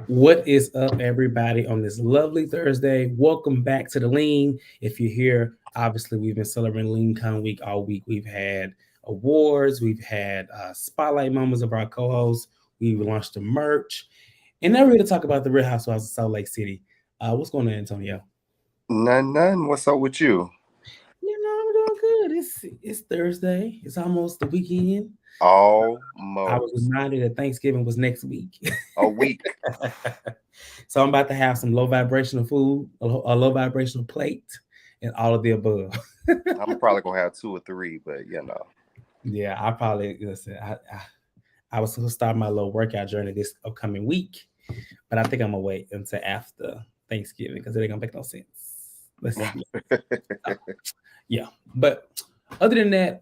What is up, everybody, on this lovely Thursday? Welcome back to the Lean. If you're here, obviously, we've been celebrating Lean Con Week all week. We've had awards, we've had spotlight moments of our co hosts, we've launched the merch, and now we're here to talk about the Real Housewives of Salt Lake City. What's going on, Antonio? None. What's up with you? I'm doing good. It's Thursday. It's almost the weekend. I was Almost reminded that Thanksgiving was next week. a week. So I'm about to have some low vibrational food, a low vibrational plate, and all of the above. I'm probably gonna have two or three, but Yeah, I probably listen. I was supposed to start my little workout journey this upcoming week, but I think I'm gonna wait until after Thanksgiving because it ain't gonna make no sense. Let's see. Yeah, but other than that,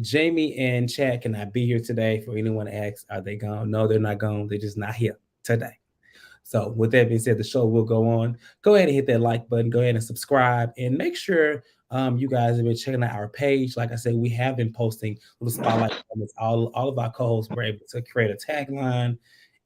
Jamie and Chad cannot be here today. For anyone asks, are they gone? No, they're not gone. They're just not here today. So, with that being said, the show will go on. Go ahead and hit that like button. Go ahead and subscribe, and make sure you guys have been checking out our page. Like I said, we have been posting little spotlight moments. All of our co-hosts were able to create a tagline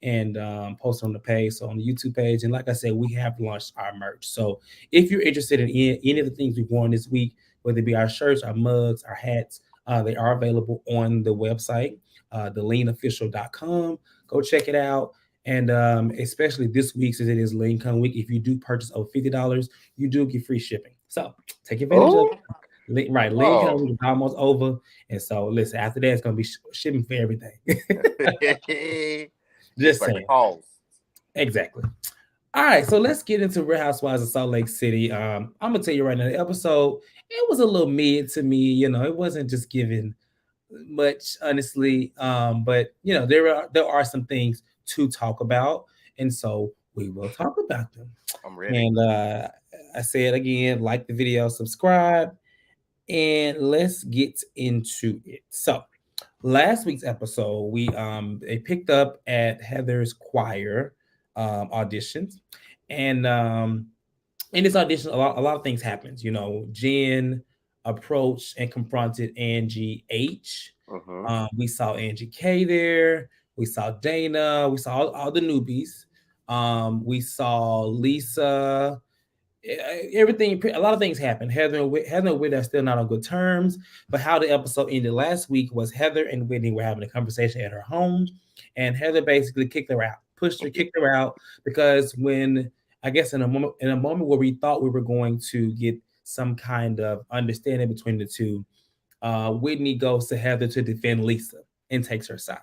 and post on the page, so on the YouTube page. And like I said, we have launched our merch. So, if you're interested in any of the things we've worn this week, whether it be our shirts, our mugs, our hats, they are available on the website, theleanofficial.com. Go check it out. And especially this week, since it is Lincoln Week, if you do purchase over $50, you do get free shipping. So take advantage of Oh, it. Right, Lincoln oh. Week is almost over, and so listen. After that, it's gonna be shipping for everything. Just Just like the saying. cost. Exactly. All right, so let's get into Real Housewives of Salt Lake City. I'm gonna tell you right now, the episode it was a little mid to me. It wasn't just giving much, honestly. But there are some things to talk about, and so we will talk about them. I'm ready. And I say it again: like the video, subscribe, and let's get into it. So, last week's episode, we they picked up at Heather's choir auditions, and in this audition, a lot of things happened. Jen approached and confronted Angie H. Mm-hmm. We saw Angie K there. We saw Dana. We saw all the newbies. We saw Lisa. Everything, a lot of things happened. Heather and Whitney are still not on good terms. But how the episode ended last week was Heather and Whitney were having a conversation at her home, and Heather basically kicked her out, pushed her, kicked her out because when I guess in a moment where we thought we were going to get some kind of understanding between the two, Whitney goes to Heather to defend Lisa and takes her side.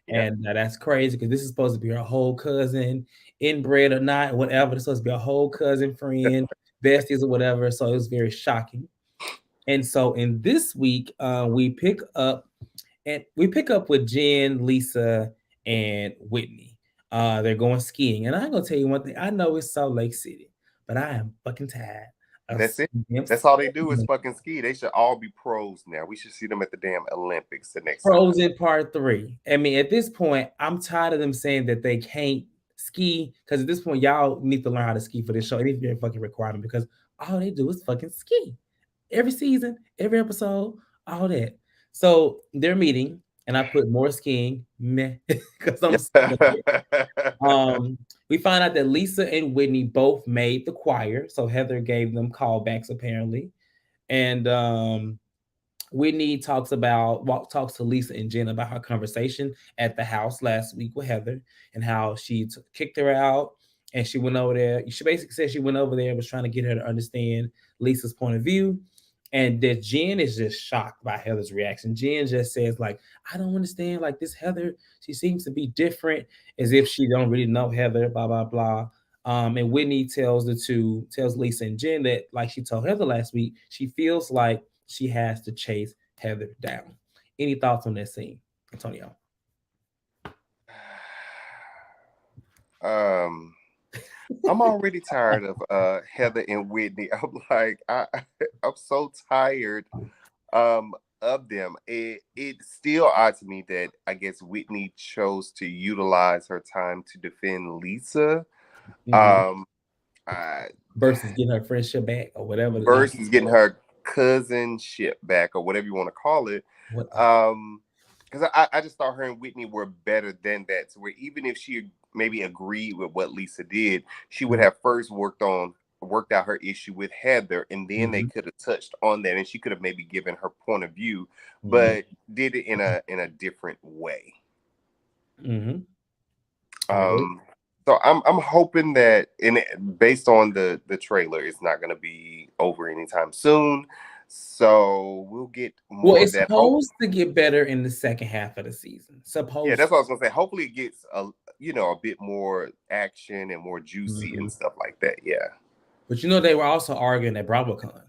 Yeah. And that's crazy because this is supposed to be her whole cousin, inbred or not, whatever. It's supposed to be a whole cousin, friend, besties, or whatever. So it was very shocking. And so in this week, we pick up with Jen, Lisa, and Whitney. They're going skiing, and I'm gonna tell you one thing. I know it's Salt Lake City, but I am fucking tired of That's it. seeing them That's all they do is fucking ski. They should all be pros now. We should see them at the damn Olympics the next time. Frozen Part 3. I mean, at this point, I'm tired of them saying that they can't ski because at this point, y'all need to learn how to ski for this show. It needs to be a fucking requirement because all they do is fucking ski. Every season, every episode, all that. So they're meeting, and I put more skiing, meh, because I'm sick of it. We find out that Lisa and Whitney both made the choir, so Heather gave them callbacks apparently, and Whitney talks to Lisa and Jen about her conversation at the house last week with Heather and how she kicked her out, and she went over there. She basically said she went over there and was trying to get her to understand Lisa's point of view, And that Jen is just shocked by Heather's reaction. Jen just says, like, I don't understand. Like, this Heather, she seems to be different, as if she don't really know Heather, blah, blah, blah. And Whitney tells Lisa and Jen that, like she told Heather last week, she feels like she has to chase Heather down. Any thoughts on that scene, Antonio? I'm already tired of Heather and Whitney. I'm like, I'm so tired of them. It's still odd to me that I guess Whitney chose to utilize her time to defend Lisa. Mm-hmm. I, Versus getting her friendship back or whatever. versus getting her cousinship back or whatever you want to call it. What? Because I just thought her and Whitney were better than that. To where even if she maybe agreed with what Lisa did, she would have first worked out her issue with Heather, and then they could have touched on that, and she could have maybe given her point of view, but did it in a different way. So I'm hoping that, based on the trailer, it's not going to be over anytime soon. So we'll get more it's of that. supposed to get better in the second half of the season. Yeah, that's what I was gonna say. Hopefully it gets a bit more action and more juicy and stuff like that. Yeah. But they were also arguing at BravoCon.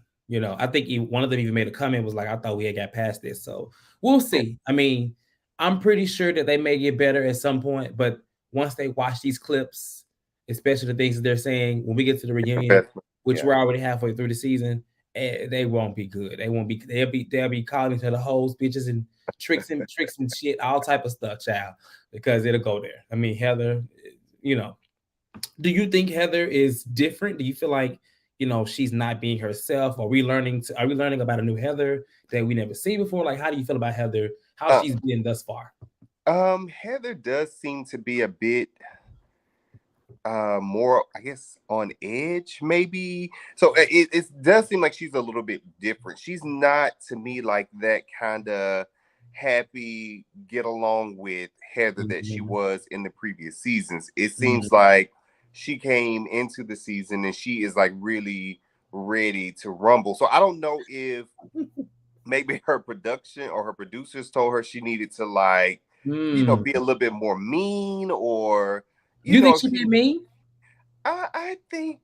I think one of them even made a comment, was like, I thought we had got past this. So we'll see. I mean, I'm pretty sure that they may get better at some point, but once they watch these clips, especially the things that they're saying when we get to the reunion, which we're already halfway through the season, they won't be good. They won't be. They'll be calling to the hoes, bitches, and tricks and shit, all type of stuff, child, because it'll go there. I mean, Heather, do you think Heather is different? Do you feel like she's not being herself? Are we learning about a new Heather that we never seen before? Like, how do you feel about Heather? How she's been thus far? Heather does seem to be a bit more, I guess, on edge, maybe. So it does seem like she's a little bit different. She's not, to me, like that kind of happy, get along with Heather that she was in the previous seasons. It seems like she came into the season and she is like really ready to rumble. So I don't know if maybe her production or her producers told her she needed to, like, be a little bit more mean, or you think she be mean? I think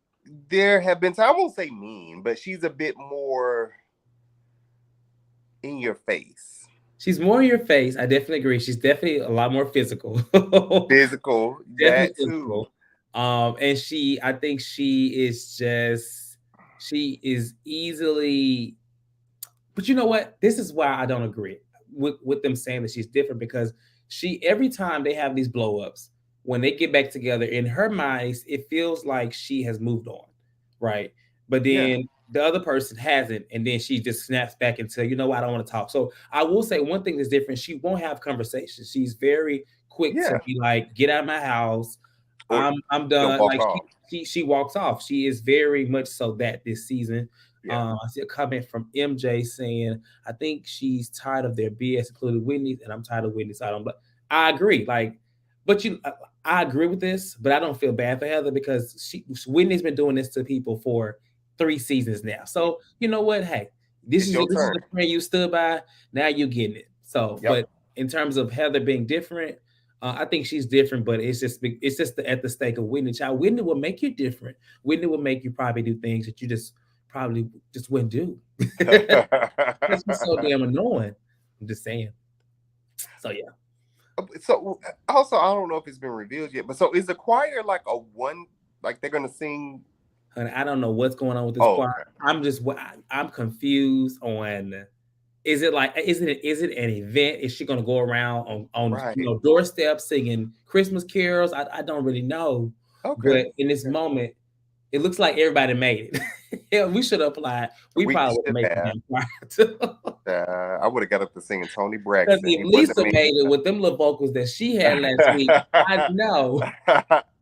there have been times, I won't say mean, but she's a bit more in your face. She's more in your face. I definitely agree. She's definitely a lot more physical. Physical, that too. And I think she is easily. But you know what? This is why I don't agree with them saying that she's different, because every time they have these blow-ups, when they get back together, in her mind, it feels like she has moved on, right? But then the other person hasn't, and then she just snaps back into, I don't want to talk. So I will say one thing that's different: she won't have conversations. She's very quick to be like, "Get out of my house. I'm done." Like she walks off. She is very much so that this season. I see a comment from MJ saying, "I think she's tired of their BS, including Whitney's, and I'm tired of Whitney's." I agree. Like, but I agree with this, but I don't feel bad for Heather, because Whitney's been doing this to people for 3 seasons now. So you know what? Hey, this is the friend you stood by. Now you're getting it. So, but in terms of Heather being different, I think she's different, but it's just at the stake of Whitney. Child, Whitney will make you different. Whitney will make you probably do things that you probably just wouldn't do. It's just so damn annoying. I'm just saying. So yeah. So also, I don't know if it's been revealed yet, but so is the choir like like they're gonna sing? Honey, I don't know what's going on with this choir. Okay. I'm confused on. Is it an event? Is she gonna go around on doorsteps singing Christmas carols? I don't really know. Okay. But in this moment, it looks like everybody made it. Yeah, we should have applied. We probably would have made it. I would have got up to singing Tony Braxton. If Lisa made it with them little vocals that she had last week, I know.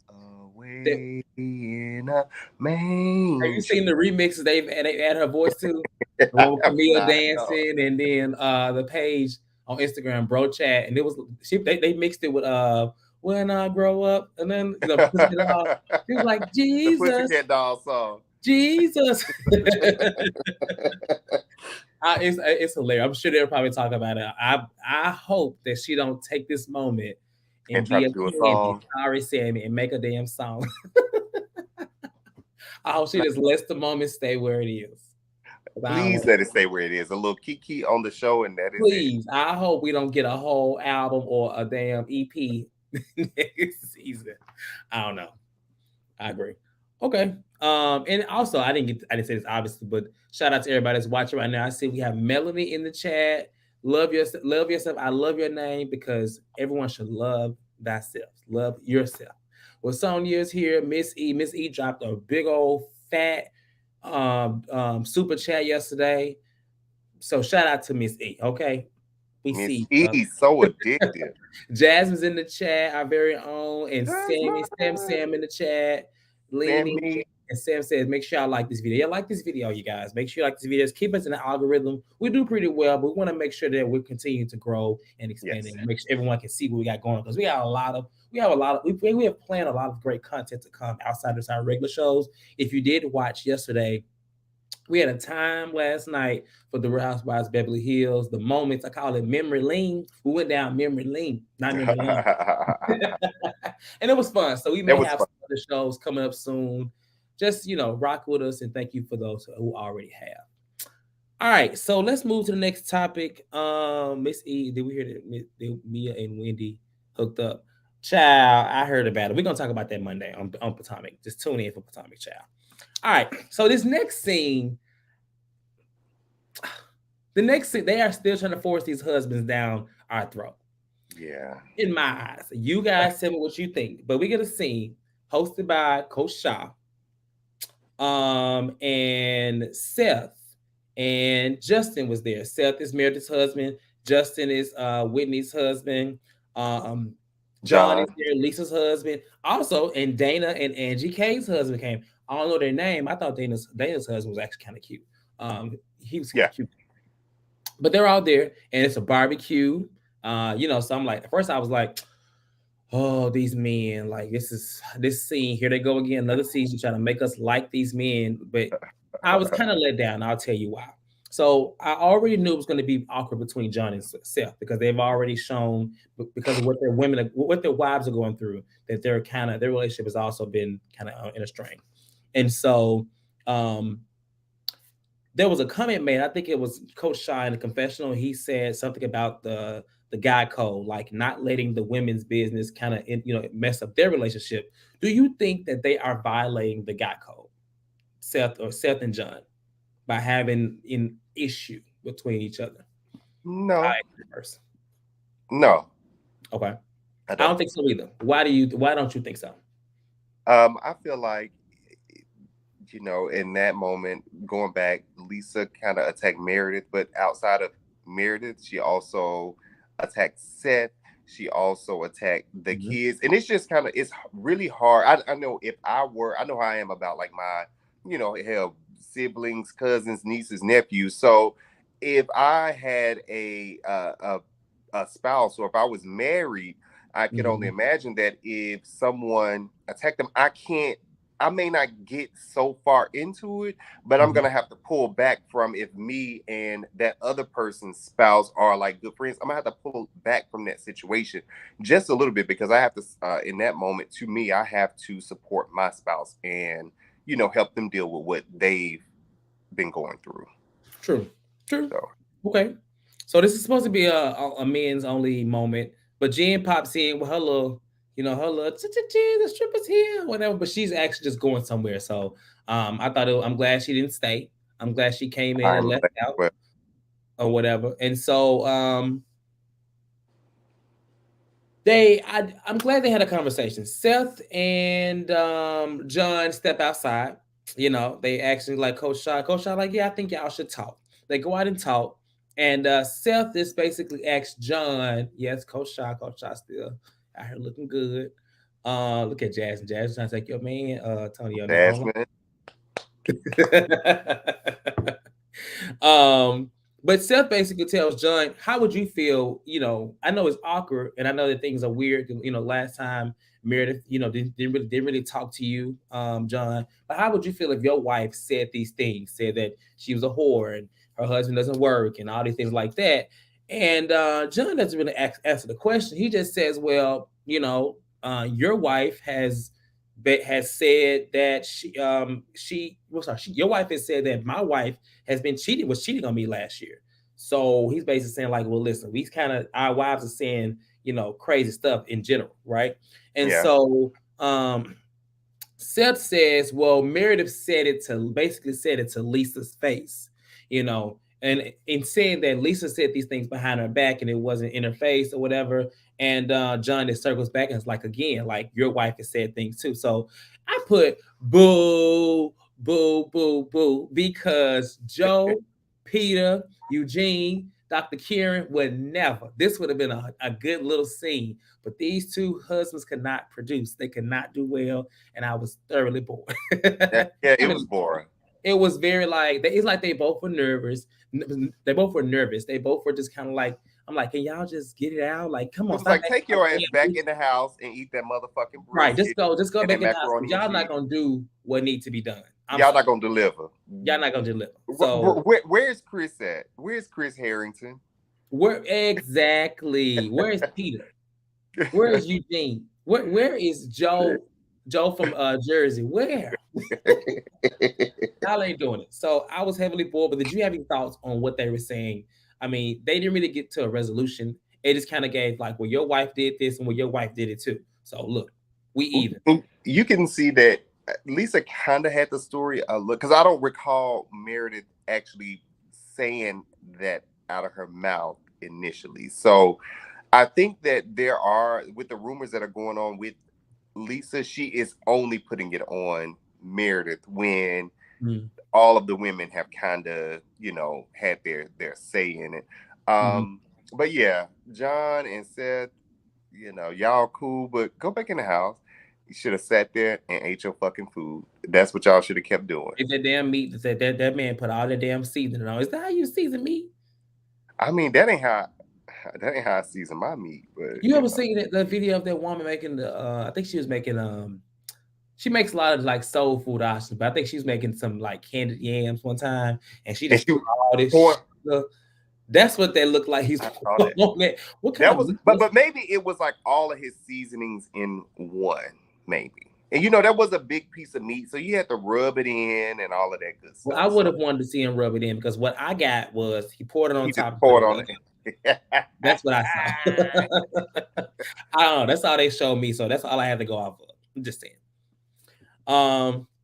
Away in a manger. Have you seen the remixes they add her voice to? The one with Camille dancing, and then the page on Instagram, bro chat, and it was they mixed it with When I Grow Up, and then she was like, Jesus. The Pussycat Doll song. Jesus. It's hilarious. I'm sure they'll probably talk about it. I hope that she don't take this moment And and try be to a do a candy, song. sorry Sammy, and make a damn song. I hope she just lets the moment stay where it is. 'Cause I don't Please want let it stay where it is. A little Kiki on the show, and that is it. please. I hope we don't get a whole album or a damn EP next season. I don't know. I agree. Okay. And also I didn't say this obviously, but shout out to everybody that's watching right now. I see we have Melanie in the chat. Love yourself. I love your name because everyone should love thyself. Love yourself. Well, Sonia is here. Miss E. Miss E dropped a big old fat super chat yesterday. So shout out to Miss E. Okay. We Miss see E, so addictive. Jasmine's in the chat, our very own, and Jasmine, Sam in the chat, Lenny, Sammy. and Sam says, make sure y'all like this video. Yeah, like this video, you guys. Make sure you like these videos. Keep us in the algorithm. We do pretty well, but we want to make sure that we continue to grow and expand Yes. and make sure everyone can see what we got going on because we have planned a lot of great content to come outside of our regular shows. If you did watch yesterday, we had a time last night for the Real Housewives Beverly Hills. The moments I call it memory lane. We went down memory lane, not memory lane, That and it was fun. So we may was have fun. some other shows coming up soon. Just rock with us and thank you for those who already have. All right, so let's move to the next topic. Miss E, did we hear that Mia and Wendy hooked up? Child, I heard about it. We're gonna talk about that Monday on Potomac. Just tune in for Potomac, child. All right, so this next scene, they are still trying to force these husbands down our throat. Yeah. In my eyes, you guys tell me what you think. But we get a scene hosted by Coach Shaw, and Seth and Justin was there. Seth is Meredith's husband. Justin is Whitney's husband. Um, John is John. there, Lisa's husband. Also, and Dana and Angie K's husband came. I don't know their name. I thought Dana's husband was actually kind of cute. He was Yeah. cute, but they're all there, and it's a barbecue. So I'm like, at first I was like, oh, these men, like this scene. Here they go again, another season trying to make us like these men. But I was kind of let down. I'll tell you why. So I already knew it was going to be awkward between John and Seth because they've already shown because of what their wives are going through, that their relationship has also been kind of in a strain. And so um, there was a comment made. I think it was Coach Shaw in the confessional. He said something about the guy code, like not letting the women's business kind of mess up their relationship. Do you think that they are violating the guy code, Seth and John, by having an issue between each other? No. First. No. Okay. I I don't don't. think so either. Why don't you think so? I feel like, in that moment, going back, Lisa kind of attacked Meredith, but outside of Meredith, she also attacked Seth. She also attacked the Mhm. kids, and it's just it's really hard. I know if I know how I am about like my, hell, siblings, cousins, nieces, nephews. So if I had a spouse, or if I was married, I could only Mhm. imagine that if someone attacked them, I may not get so far into it, but I'm Mhm. gonna have to pull back from, if me and that other person's spouse are like good friends, I'm gonna have to pull back from that situation just a little bit, because I have to, in that moment, to me, I have to support my spouse and help them deal with what they've been going through. True. True. So Okay. So this is supposed to be a men's only moment, but Jen pops in with her little the stripper's here, whatever. But she's actually just going somewhere. So I'm glad she didn't stay. I'm glad she came in and I'm left glad, out but or whatever. And so I'm glad they had a conversation. Seth and John step outside. They actually like Coach Shaw. Coach Shaw like, yeah, I think y'all should talk. They go out and talk. And Seth is basically asked John, yes, Coach Shaw still out here looking good. Look at Jazz. Jazz trying to take your man, Tony, your man Jasmine, um, but Seth basically tells John, "How would you feel? I know it's awkward, and I know that things are weird. Last time Meredith, didn't really talk to you, John. But how would you feel if your wife said these things, said that she was a whore and her husband doesn't work and all these things like that? And John doesn't really answer the question. He just says, "Well, your wife has said that your wife has said that my wife was cheating on me last year." So he's basically saying like, well, listen, our wives are saying, crazy stuff in general, right? And Yeah. so Seth says, well, Meredith basically said it to Lisa's face, and in saying that Lisa said these things behind her back and it wasn't in her face or whatever. And John just circles back and it's like, again, like your wife has said things too. So I put boo, boo, boo, boo, because Joe, Peter, Eugene, Dr. Kieran would never. This would have been a good little scene. But these two husbands could not produce. They could not do well. And I was thoroughly bored. Yeah, it was boring. It was very like, it's like they both were nervous. They both were nervous. They both were just kind of like, I'm like, can y'all just get it out? Like, come It on, was stop like, acting take your like ass back in the house and eat that motherfucking right. brisket Just go and back that in the house. macaroni and Y'all not cheese. gonna do what needs to be done. Y'all not gonna deliver. Y'all not gonna deliver. So Where's Chris at? Where's Chris Harrington? where exactly? Where is Peter? Where is Eugene? Where is Joe? Joe from Jersey. Where? Y'all ain't doing it. So I was heavily bored. But did you have any thoughts on what they were saying? I mean, they didn't really get to a resolution. It just kind of gave like, well, your wife did this and well, your wife did it too. So look, we even. You can see that Lisa kind of had the story a look, because I don't recall Meredith actually saying that out of her mouth initially. So I think that there are, with the rumors that are going on with Lisa, she is only putting it on Meredith when all of the women have kind of, had their say in it. But yeah, John and Seth, y'all cool, but go back in the house. You should have sat there and ate your fucking food. That's what y'all should have kept doing. If that damn meat that man put all the damn seasoning on. Is that how you season meat? I mean, that ain't how I season my meat. But You ever seen the video of that woman making the I think she was making she makes a lot of like soul food options, but I think she was making some like candied yams one time and she just put all this shit. That's what that looked like. He's on that. What kind that was, but maybe it was like all of his seasonings in one, maybe. And that was a big piece of meat, so you had to rub it in and all of that good stuff. Well, I would have wanted to see him rub it in because what I got was he poured it on top. Poured on it. That's what I saw. I don't know. That's all they showed me, so that's all I had to go off of. I'm just saying.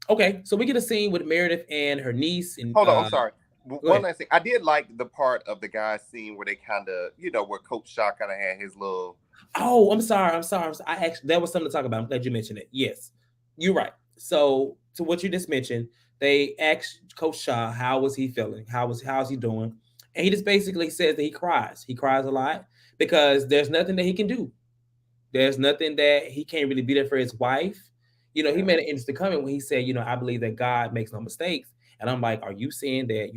Okay, so we get a scene with Meredith and her niece. And hold on, I'm sorry. One last thing. I did like the part of the guys scene where they kind of, where Coach Shaw kind of had his little. Oh, I'm sorry. I actually, that was something to talk about. I'm glad you mentioned it. Yes, you're right. So to what you just mentioned, they asked Coach Shaw how was he feeling, how's he doing, and he just basically says that he cries. He cries a lot because there's nothing that he can do. There's nothing that he can't really be there for his wife. He made an interesting comment when he said, I believe that God makes no mistakes. And I'm like, are you saying that,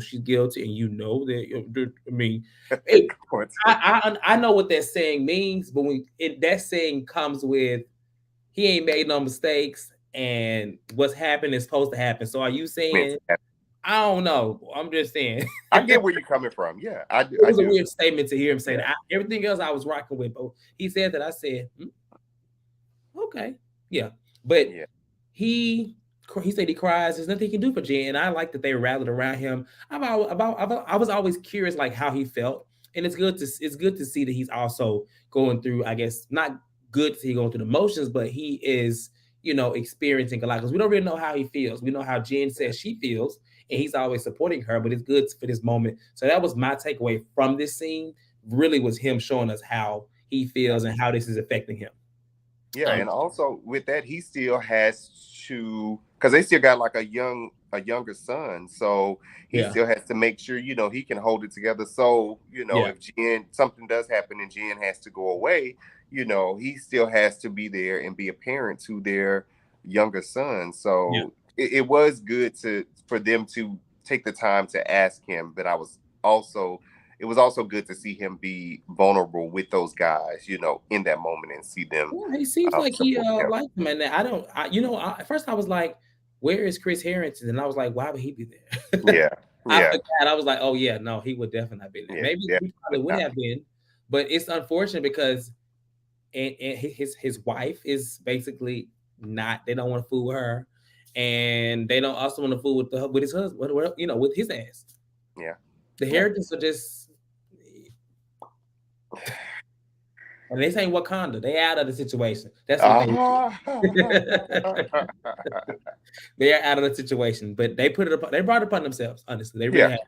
she's guilty and that, I mean, I know what that saying means, but that saying comes with, he ain't made no mistakes and what's happened is supposed to happen. So are you saying, I don't know. I'm just saying. I get where you're coming from. Yeah, it was a weird statement to hear him say that. Everything else I was rocking with, but he said that. I said, okay, yeah. But he said he cries. There's nothing he can do for Jen, and I like that they rallied around him. I was always curious, like how he felt, and it's good to see that he's also going through. I guess not good to see going through the motions, but he is experiencing a lot because we don't really know how he feels. We know how Jen says she feels, and he's always supporting her. But it's good for this moment. So that was my takeaway from this scene. Really, was him showing us how he feels and how this is affecting him. Yeah, and also with that, he still has to, because they still got like a younger son, so he still has to make sure he can hold it together. So if something does happen and Jen has to go away, he still has to be there and be a parent to their younger son. So it was good for them to take the time to ask him, but I was also it was also good to see him be vulnerable with those guys, in that moment, and see them Yeah, he seems like he support him. liked him, and I don't, at first I was like, "Where is Chris Harrington?" And I was like, "Why would he be there?" Yeah, I yeah, forgot. I was like, "Oh yeah, no, he would definitely not be there. yeah, Maybe yeah. he But probably would not, have been, but it's unfortunate because and his wife is basically not. They don't want to fool with her, and they don't also want to fool with his husband. With his ass. yeah, The yeah. Harringtons are just, and this ain't Wakanda. They out of the situation. That's what they. Ah. They are out of the situation, but they put it upon, they brought it upon themselves. Honestly, they really Yeah, have.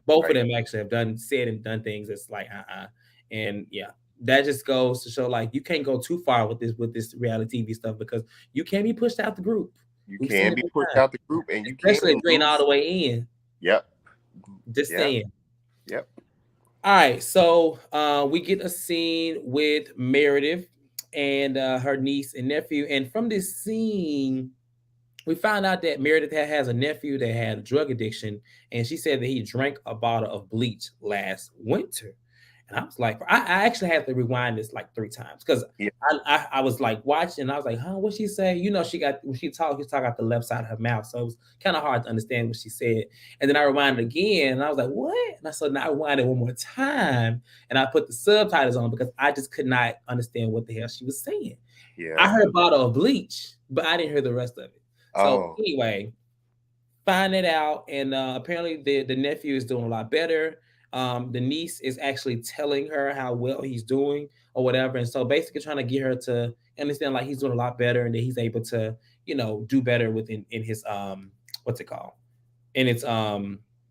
Both of right. them actually have said and done things that's like and yeah, that just goes to show like you can't go too far with this reality TV stuff because you can't be pushed out the group. You We've said can it be many pushed times, out the group, and you especially if can you ain't all lose. the way in. Yep, Just yep, saying. yep. All right, so we get a scene with Meredith and her niece and nephew, and from this scene we found out that Meredith has a nephew that had a drug addiction, and she said that he drank a bottle of bleach last winter. And I was like, I actually had to rewind this like 3 times because Yeah, I was like watching, and I was like, huh, what she say? She got when she talk out the left side of her mouth, so it was kind of hard to understand what she said. And then I rewinded again, and I was like, what? And I said, now I rewind it one more time, and I put the subtitles on because I just could not understand what the hell she was saying. I yeah. heard bottle of bleach, but I didn't hear the rest of it. So Oh, anyway, find it out, and apparently the nephew is doing a lot better. The niece is actually telling her how well he's doing or whatever, and so basically trying to get her to understand like he's doing a lot better and that he's able to do better within in his what's it called in its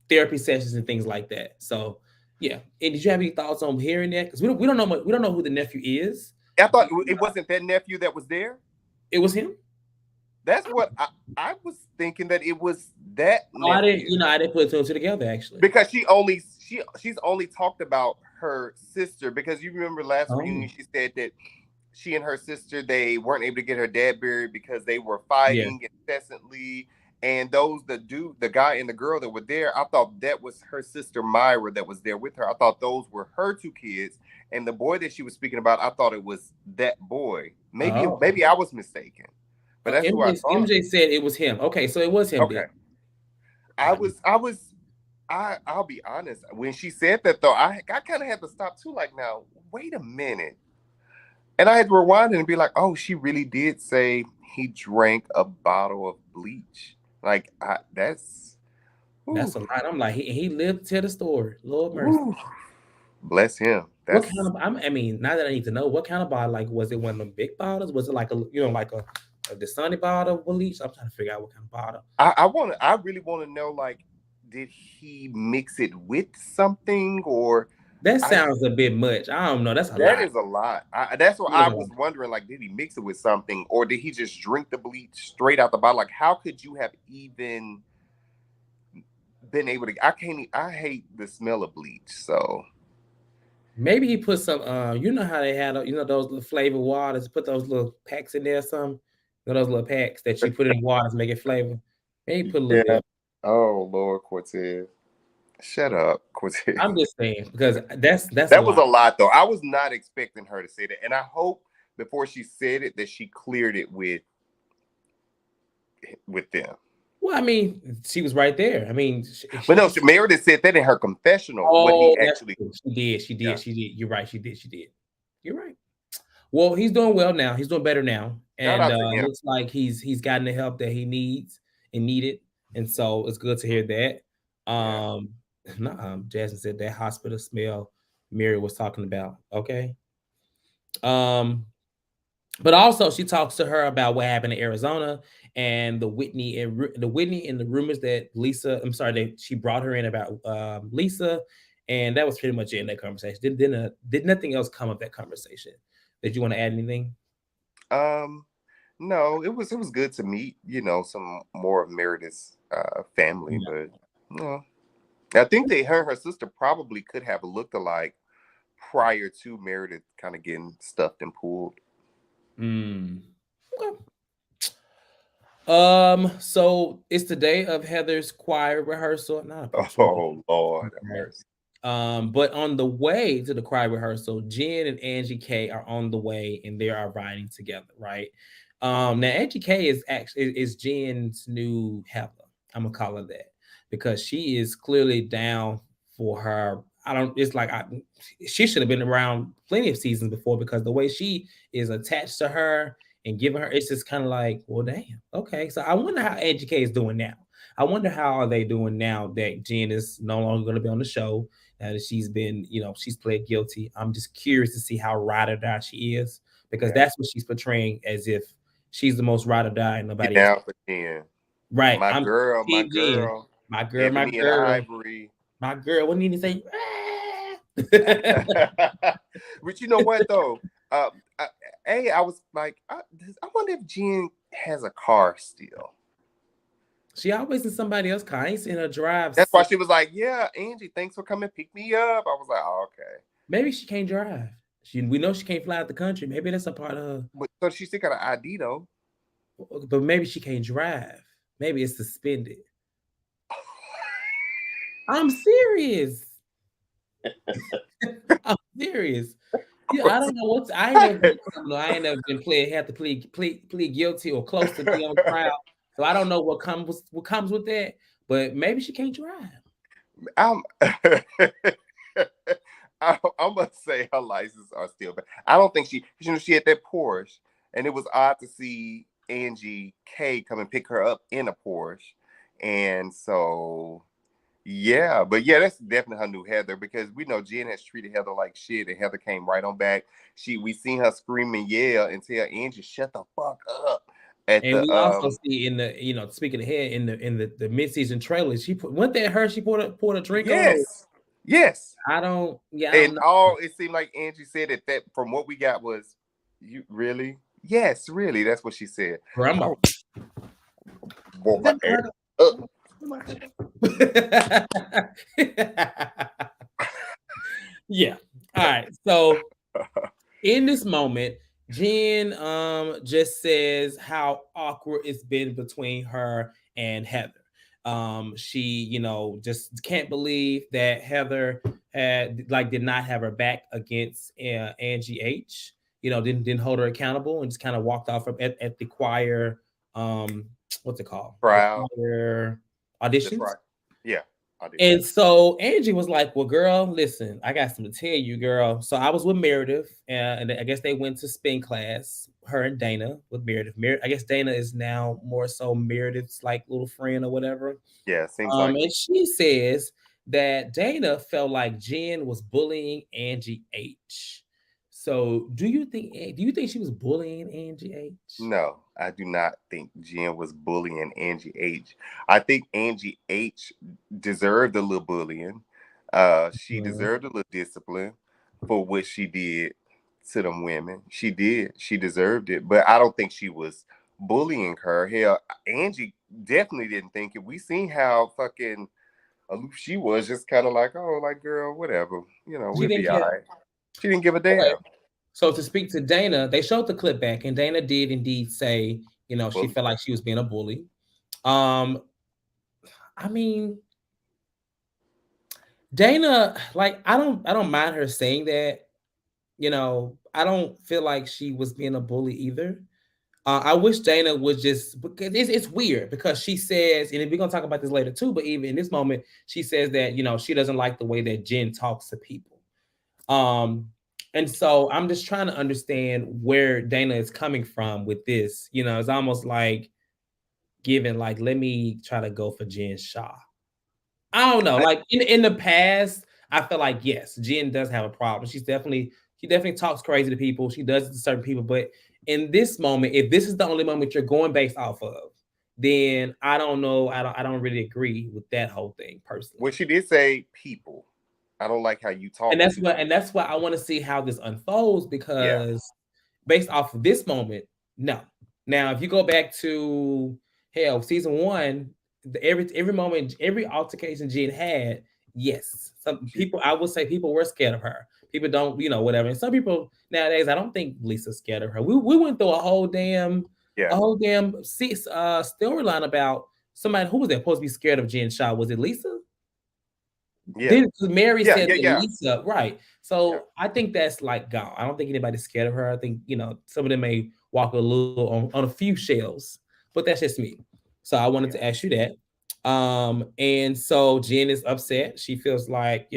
therapy sessions and things like that. So yeah, and did you have any thoughts on hearing that? Because we don't know who the nephew is. I thought it wasn't that nephew that was there. It was him. That's what I was thinking, that it was that Oh, nephew, I didn't put two and two together actually. because she's only talked about her sister, because you remember last Oh, reunion she said that she and her sister, they weren't able to get her dad buried because they were yeah. fighting incessantly. And the guy and the girl that were there, I thought that was her sister Myra that was there with her. I thought those were her two kids, and the boy that she was speaking about, I thought it was that boy. Oh. Maybe I was mistaken, but that's who I thought. MJ said it was him. Okay, so it was him then. Okay, I'll be honest. When she said that though, I kind of had to stop too. Like, now, wait a minute. And I had to rewind and be like, oh, she really did say he drank a bottle of bleach. Like, that's, That's ooh, a lot. I'm like, he lived to tell the story. Lord mercy. ooh, bless him. What That's, kind of? I mean, now that I need to know, what kind of bottle? Like, was it one of them big bottles? Was it like like a Dasani bottle of bleach? I'm trying to figure out what kind of bottle. I really want to know, like, did he mix it with something, or That I, sounds a bit much. I don't know. That's a that lot. is a lot. That's what I was wondering. Like, did he mix it with something, or did he just drink the bleach straight out the bottle? Like, how could you have even been able to? I can't. I hate the smell of bleach. So Maybe he put some. You know how they had those little flavored waters. Put those little packs in there. Some those little packs that you put in water to make it flavor. Maybe put a little yeah. bit. Oh Lord, Cortez, shut up, Cortez. I'm just saying because that's a That was a lot. lot, though. I was not expecting her to say that, and I hope before she said it that she cleared it with them. Well, I mean, she was right there. I mean, But no, Meredith said that in her confessional. What he oh, that's actually, true. She did. She yeah, did. She did. You're right. She did. She did. You're right. Well, he's doing well now. He's doing better now, shout and out to him. looks like he's gotten the help that he needs and needed, and so it's good to hear that. Yeah, Jasmine said that hospital smell Mary was talking about. Okay. Um, but also she talks to her about what happened in Arizona and the Whitney and the rumors that I'm sorry, that she brought her in about Lisa, and that was pretty much it in that conversation. Did nothing else come of that conversation? Did you want to add anything? um, no, it was good to meet, some more of Meredith's family, Yeah. but no, I think her and her sister probably could have looked alike prior to Meredith kind of getting stuffed and pulled. Mm. Okay. So it's the day of Heather's choir rehearsal. Not a punctuation. Oh Lord have mercy. But on the way to the choir rehearsal, Jen and Angie K are on the way and they are riding together, right? Now Angie K is actually is Jen's new Heather. I'm gonna call her that because she is clearly down for her. I don't. It's like she should have been around plenty of seasons before because the way she is attached to her and giving her, it's just kind of like, well, damn, okay. So I wonder how Angie K is doing now. I wonder how are they doing now that Jen is no longer going to be on the show that she's been, she's pled guilty. I'm just curious to see how ride or die she is because Yeah. that's what she's portraying as if she's the most ride or die and Get nobody else. down for 10. Right. My I'm girl, my Team Jen. girl. My girl, my Ebony and girl, Ivory. my girl. What do you need to say? But you know what though? Uh, I was like, I wonder if Jen has a car still. She always in somebody else's car. I ain't seen her drive. That's why she was like, "Yeah, Angie, thanks for coming pick me up." I was like, oh, "Okay." Maybe she can't drive. We know she can't fly out the country. Maybe that's a part of her. But so she still got an ID though. But maybe she can't drive. Maybe it's suspended. I'm serious. I'm serious. Yeah, I don't know what's. I ain't never been criminal. I ain't never been have to plead guilty or close to be on trial. So I don't know what comes with that. But maybe she can't drive. I'm I'm gonna say her license are still, but I don't think she had that Porsche, and it was odd to see Angie K come and pick her up in a Porsche, and so yeah, but yeah, that's definitely her new Heather because we know Jen has treated Heather like shit, and Heather came right on back. We seen her scream and yell and tell Angie shut the fuck up at And the we also see in the, speaking ahead in the mid-season trailer, she put one that her she poured a drink on her. yes. I don't And know. all it seemed like Angie said that from what we got was, you really? Yes, really. That's what she said. Grandma. Boy, my air up. Yeah. All right. So in this moment, Jen just says how awkward it's been between her and Heather. She, just can't believe that Heather did not have her back against Angie H. Didn't hold her accountable and just kind of walked off at the choir. What's it called? The Proud. choir That's auditions. right. Yeah. And so Angie was like, "Well, girl, listen, I got something to tell you, girl." So I was with Meredith, and I guess they went to spin class. Her and Dana with Meredith. I guess Dana is now more so Meredith's like little friend or whatever. Yeah, seems like And she says that Dana felt like Jen was bullying Angie H. So do you think she was bullying Angie H? no, I do not think Jen was bullying Angie H. I think Angie H deserved a little bullying. She Mhm. deserved a little discipline for what she did to them women. She did. She deserved it. But I don't think she was bullying her. Hell, Angie definitely didn't think it. We seen how fucking aloof she was, just kind of like, oh, like, girl, whatever. She We'll didn't be all care. right. She didn't give a Okay. damn. So to speak to Dana, they showed the clip back, and Dana did indeed say, she Bully. felt like she was being a bully. Um, I mean, Dana, like, I don't mind her saying that. I don't feel like she was being a bully either. I wish Dana would just because it's weird because she says, and we're gonna talk about this later too. But even in this moment, she says that she doesn't like the way that Jen talks to people. Um, and so I'm just trying to understand where Dana is coming from with this. It's almost like giving like, let me try to go for Jen Shaw. I don't know. I, Like in the past, I feel like yes, Jen does have a problem. She definitely talks crazy to people. She does it to certain people. But in this moment, if this is the only moment you're going based off of, then I don't know. I don't really agree with that whole thing personally. well, she did say people. I don't like how you And talk that's to. what and that's why I want to see how this unfolds Yeah. because based off of this moment, no. Now, if you go back to hell, season one, every moment, every altercation Jen had, yes, some people I would say people were scared of her. People don't, whatever. And some people nowadays, I don't think Lisa's scared of her. We went through Yeah. a whole damn storyline about somebody who was there supposed to be scared of Jen Shaw. Was it Lisa? Yeah. Then Mary Yeah. said Yeah. to Yeah. Lisa, right? Yeah. So I think that's like gone. I don't think anybody's scared of her. I think some of them may walk a little on a few shells, but that's just me. So I wanted to Yeah. ask you that. And so Jen is upset. She feels like,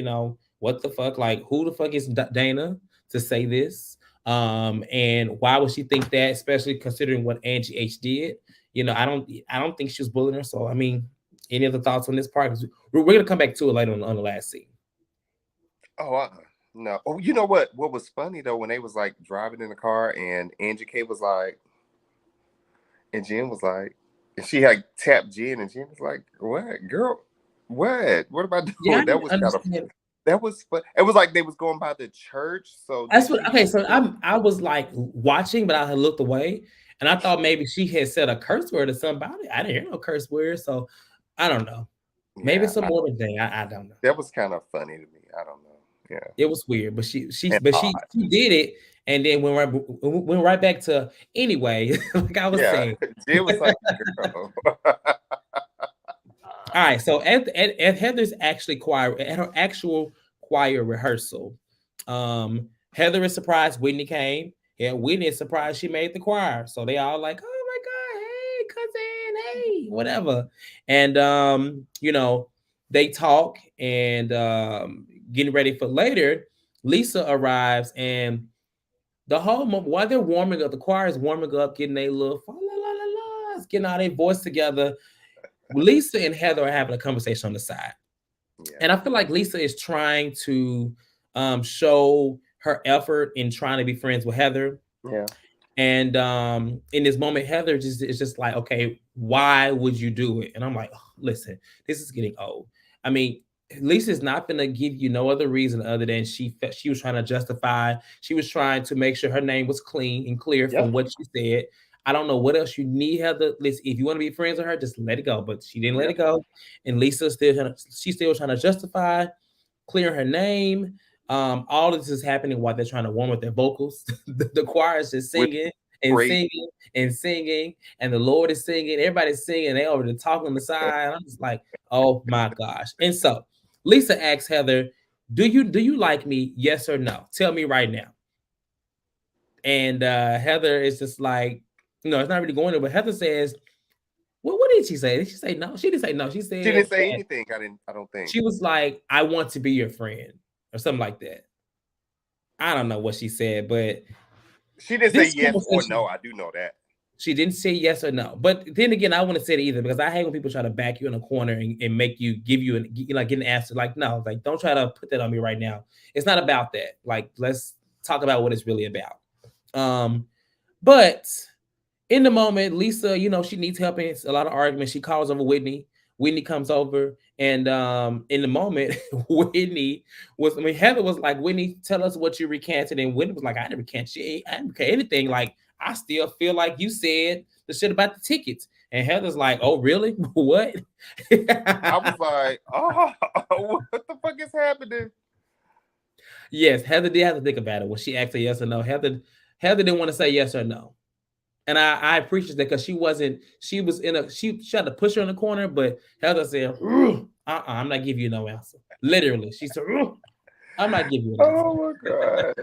what the fuck? Like, who the fuck is Dana to say this? And why would she think that, especially considering what Angie H did? I don't think she was bullying her. So I mean, any other thoughts on this part? 'Cause we're gonna come back to it later on the last scene. Oh, no. Oh, you know what? What was funny though when they was like driving in the car and Angie K was like, and Jen was like, and she had tapped Jen, and Jen was like, "What, girl? What am I Yeah, I doing?" That didn't was kind of understand. that was fun. It was like they was going by the church. So did That's what. she? Okay, so I was like watching, but I had looked away, and I thought maybe she had said a curse word or somebody. I didn't hear no curse word, so I don't know. Maybe Yeah, it's a more thing. I don't know. that was kind of funny to me. I don't know. Yeah, It was weird, but she and but she odd. she did it, and then went right back to anyway. Like I was Yeah, saying. Jen was like, "Girl." All right, so at Heather's actually choir at her actual choir rehearsal, Heather is surprised Whitney came, and Whitney is surprised she made the choir. So they all like, "Oh my god, hey cousin, hey, whatever," and they talk and getting ready for later. Lisa arrives and the whole moment while they're warming up, the choir is warming up, getting a little la la la la, getting all their voice together. Lisa and Heather are having a conversation on the side. Yeah, And I feel like Lisa is trying to show her effort in trying to be friends with Heather. yeah, And in this moment, Heather just is just like, okay, why would you do it? And I'm like, oh, listen, this is getting old. I mean, Lisa's not gonna give you no other reason other than she was trying to justify. She was trying to make sure her name was clean and clear yeah, from what she said. I don't know what else you need, Heather. Listen, if you want to be friends with her, just let it go. But she didn't let yeah. it go, and she's still trying to justify clear her name. All of this is happening while they're trying to warm up their vocals. The choir is just With singing and great, singing and singing, and the Lord is singing. Everybody's singing. They over the talk on the side. I'm just like, oh my gosh. And so Lisa asks Heather, "Do you like me? Yes or no? Tell me right now." And Heather is just like, it's not really going there. But Heather says, "Well, what did she say? Did she say no? She didn't say no. She she didn't said say that anything. I didn't. I don't think she was like, I want to be your friend,' or something like that. I don't know what she said, but she didn't say this yes or conversation, no. I do know that. she didn't say yes or no. But then again, I wouldn't say it either because I hate when people try to back you in a corner and make you give you like get an answer. Like, no, like don't try to put that on me right now. It's not about that. Like, let's talk about what it's really about. But in the moment, Lisa, she needs help in a lot of arguments. She calls over Whitney. Whitney comes over, and in the moment, Heather was like, Whitney, tell us what you recanted. And Whitney was like, I didn't recant shit. I didn't recant anything. Like, I still feel like you said the shit about the tickets. And Heather's like, oh, really? What? I was like, oh, what the fuck is happening? Yes, Heather did have to think about it when she asked her yes or no. Heather didn't want to say yes or no. And I appreciate that because she tried to push her in the corner, but Heather said, I'm not giving you no answer. Literally. She said, I'm not giving you an answer. Oh my god!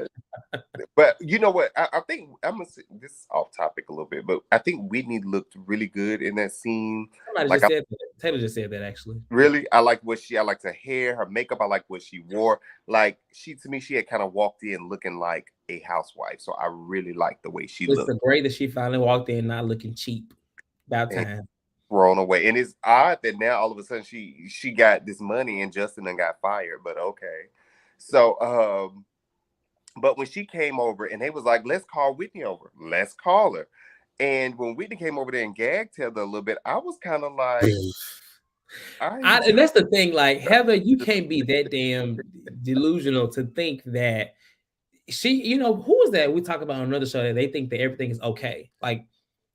But you know what? I think I'm gonna say this is off topic a little bit, but I think Whitney looked really good in that scene. Somebody Like just I said that. Taylor just said that actually. really, I liked her hair, her makeup. I like what she wore. Like to me, she had kind of walked in looking like a housewife. So I really liked the way she It's looked the great that she finally walked in not looking cheap. About and time. thrown away. And it's odd that now all of a sudden she got this money and Justin then got fired. But okay, so but when she came over and they was like, let's call Whitney over. Let's call her. And when Whitney came over there and gagged Heather a little bit, I was kind of like, And that's the thing, like Heather, you can't be that damn delusional to think that who is that we talk about on another show that they think that everything is okay. Like,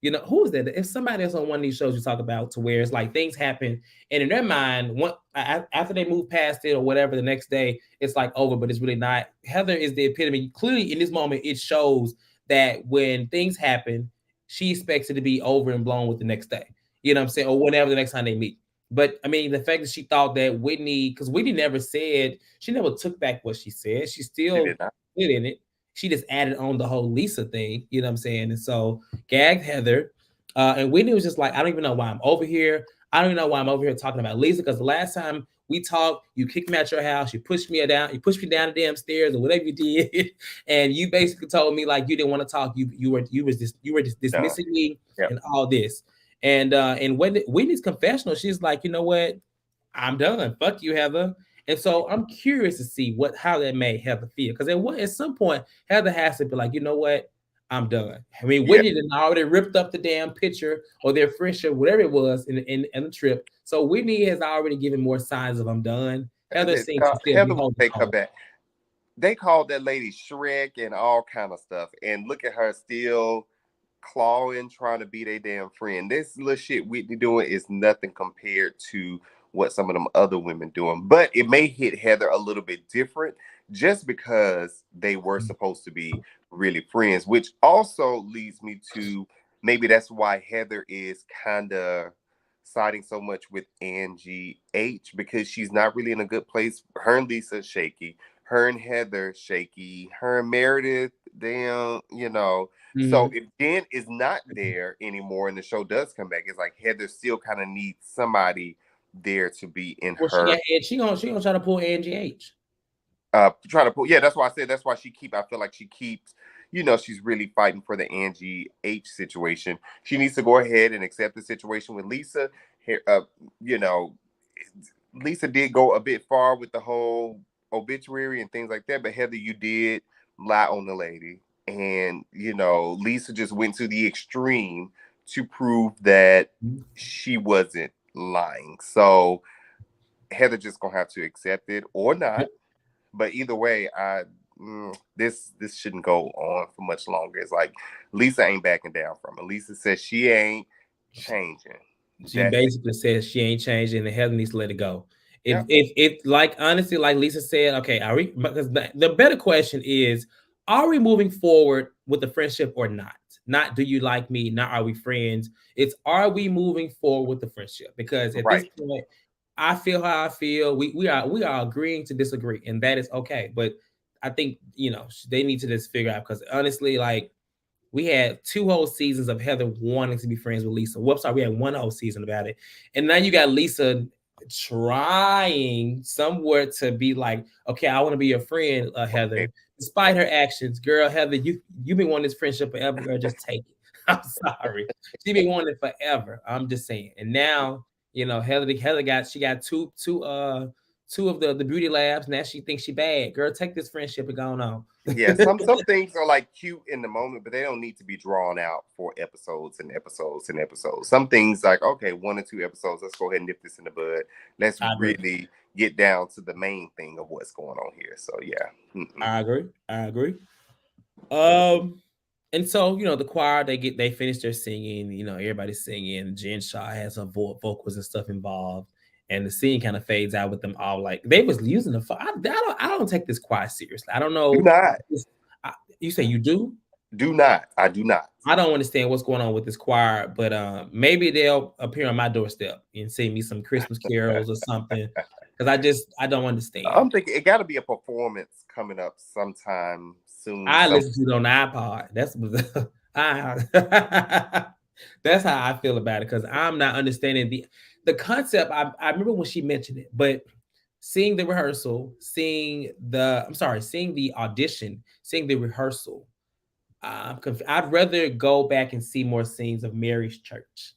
who is that? If somebody else on one of these shows you talk about to where it's like things happen and in their mind, after they move past it or whatever, the next day it's like over, but it's really not. Heather is the epitome. Clearly, in this moment, it shows that when things happen, she expects it to be over and blown with the next day. You know what I'm saying? Or whenever the next time they meet. But I mean, the fact that she thought that Whitney, because Whitney never said, she never took back what she said. She She still did not. put in it. She just added on the whole Lisa thing. You know what I'm saying? And so gagged Heather. And Whitney was just like, I don't even know why I'm over here. I don't even know why I'm over here talking about Lisa. Because the last time we talked, you kicked me out your house, you pushed me down the damn stairs or whatever you did. And you basically told me like you didn't want to talk. You were just Done. dismissing me Yep. and all this. And when Whitney's confessional, she's like, you know what? I'm done. Fuck you, Heather. And so I'm curious to see how that made Heather feel. Because at some point, Heather has to be like, you know what? I'm done. I mean, Yeah. Whitney done already ripped up the damn picture or their friendship, whatever it was, in the trip. So Whitney has already given more signs of I'm done. Heather seems to still be Heather will holding take her on. back. They called that lady Shrek and all kind of stuff, and look at her still clawing, trying to be their damn friend. This little shit Whitney doing is nothing compared to what some of them other women doing. But it may hit Heather a little bit different just because they were supposed to be really friends, which also leads me to maybe that's why Heather is kind of siding so much with Angie H because she's not really in a good place. Her and Lisa shaky, her and Heather shaky, her and Meredith, damn, you know. So Mhm. if Jen is not there anymore and the show does come back, it's like Heather still kind of needs somebody there to be in Well, she her got Ed. She gonna try to pull Angie H. trying to pull. Yeah, that's why I said that's why she keep. I feel like she keeps. You know, she's really fighting for the Angie H situation. She needs to go ahead and accept the situation with Lisa. You know, Lisa did go a bit far with the whole obituary and things like that, but Heather, you did lie on the lady. And, you know, Lisa just went to the extreme to prove that she wasn't lying. So Heather just gonna have to accept it or not. But either way, this shouldn't go on for much longer. It's like Lisa ain't backing down from it. Lisa says she ain't changing. She That's it. basically says she ain't changing and Heather needs to let it go. If Yep. if if like honestly, like Lisa said, okay, are we because the better question is, are we moving forward with the friendship or not? Not do you like me, not are we friends? It's are we moving forward with the friendship? Because at this Right. point, I feel how I feel. We are agreeing to disagree, and that is okay. But I think they need to just figure out because honestly, like we had 2 whole seasons of Heather wanting to be friends with Lisa. Whoops, sorry, we had 1 whole season about it. And now you got Lisa trying somewhere to be like, okay, I want to be your friend, Okay. Heather. Despite her actions, girl, Heather, you've been wanting this friendship forever, girl. Just take it. I'm sorry. She's been wanting it forever. I'm just saying. And now, Heather got two of the beauty labs. Now she thinks she bad. Girl, take this friendship and go on. Yeah, some things are like cute in the moment, but they don't need to be drawn out for episodes and episodes and episodes. Some things like, okay, 1 or 2 episodes, let's go ahead and nip this in the bud. Let's I agree. really get down to the main thing of what's going on here. So yeah. Mm-mm. I agree. I agree. Um, and so the choir they finish their singing. Everybody's singing. Jen Shaw has her vocals and stuff involved, and the scene kind of fades out with them all like they was using the. I don't take this choir seriously. I don't Do know. not. You say you do? Do not. I do not. I don't understand what's going on with this choir, but maybe they'll appear on my doorstep and sing me some Christmas carols or something. Because I don't understand. I'm thinking it got to be a performance coming up sometime soon. I listen to it on the iPod. That's how I feel about it because I'm not understanding the concept. I remember when she mentioned it, but seeing the rehearsal, seeing the audition, seeing the rehearsal, I'd rather go back and see more scenes of Mary's church.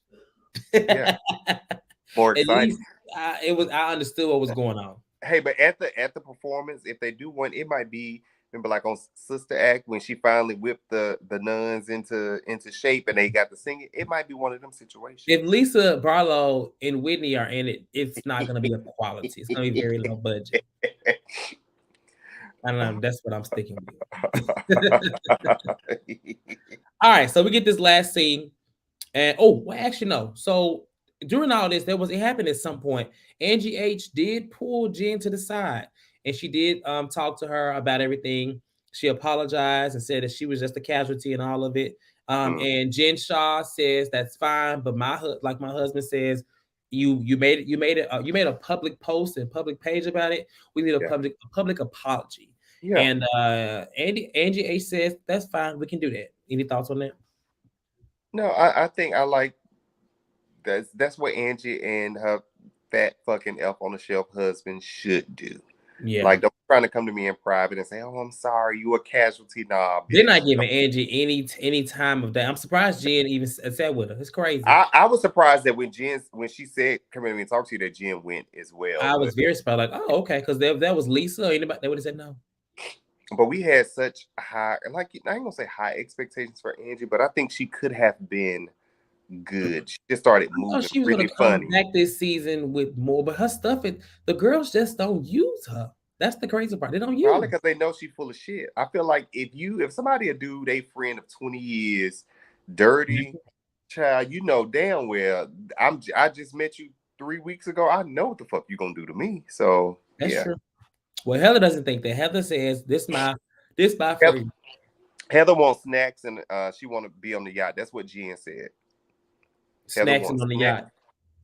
Yeah, At more exciting. least I understood what was going on. Hey, but at the performance, if they do one, it might be remember like on Sister Act when she finally whipped the nuns into shape and they got to sing it. It might be one of them If situations. Lisa Barlow and Whitney are in it, it's not going to be a quality. It's going to be very low budget. I don't know. That's what I'm sticking with. All right, so we get this last scene, and well, actually no. So during all this, it happened at some point. Angie H did pull Jen to the side, and she did talk to her about everything. She apologized and said that she was just a casualty in all of it. Mhm. And Jen Shaw says that's fine, but like my husband says, you made a public post and public page about it. We need a Yeah. public apology. Yeah. And Angie H says that's fine. We can do that. Any thoughts on that? No, I think I like that's what Angie and her fat fucking elf on the shelf husband should do. Yeah. Like, don't be trying to come to me in private and say, "Oh, I'm sorry, you a casualty." Nah, They're not bitch. giving Angie any time of day. I'm surprised Jen even sat with her. It's crazy. I was surprised that when she said come in and talk to you that Jen went as well, I but was very surprised, like, oh, okay, because that was Lisa or anybody, they would have said no. we had such high, like, I ain't gonna say high expectations for Angie, but I think she could have been good. She just started I thought moving she was gonna really come funny. back this season with more, but her stuff, the girls just don't use her. That's the crazy part. They don't Probably use. because they know she's full of shit. I feel like if somebody a dude, a friend of 20 years, dirty child, you know damn well I just met you 3 weeks ago. I know what the fuck you gonna do to me. So That's yeah. true. Well, Heather doesn't think that. Heather says this my Heather, free Heather wants snacks and she want to be on the yacht. That's what Jen said. Heather snacks and wants on the snacks yacht.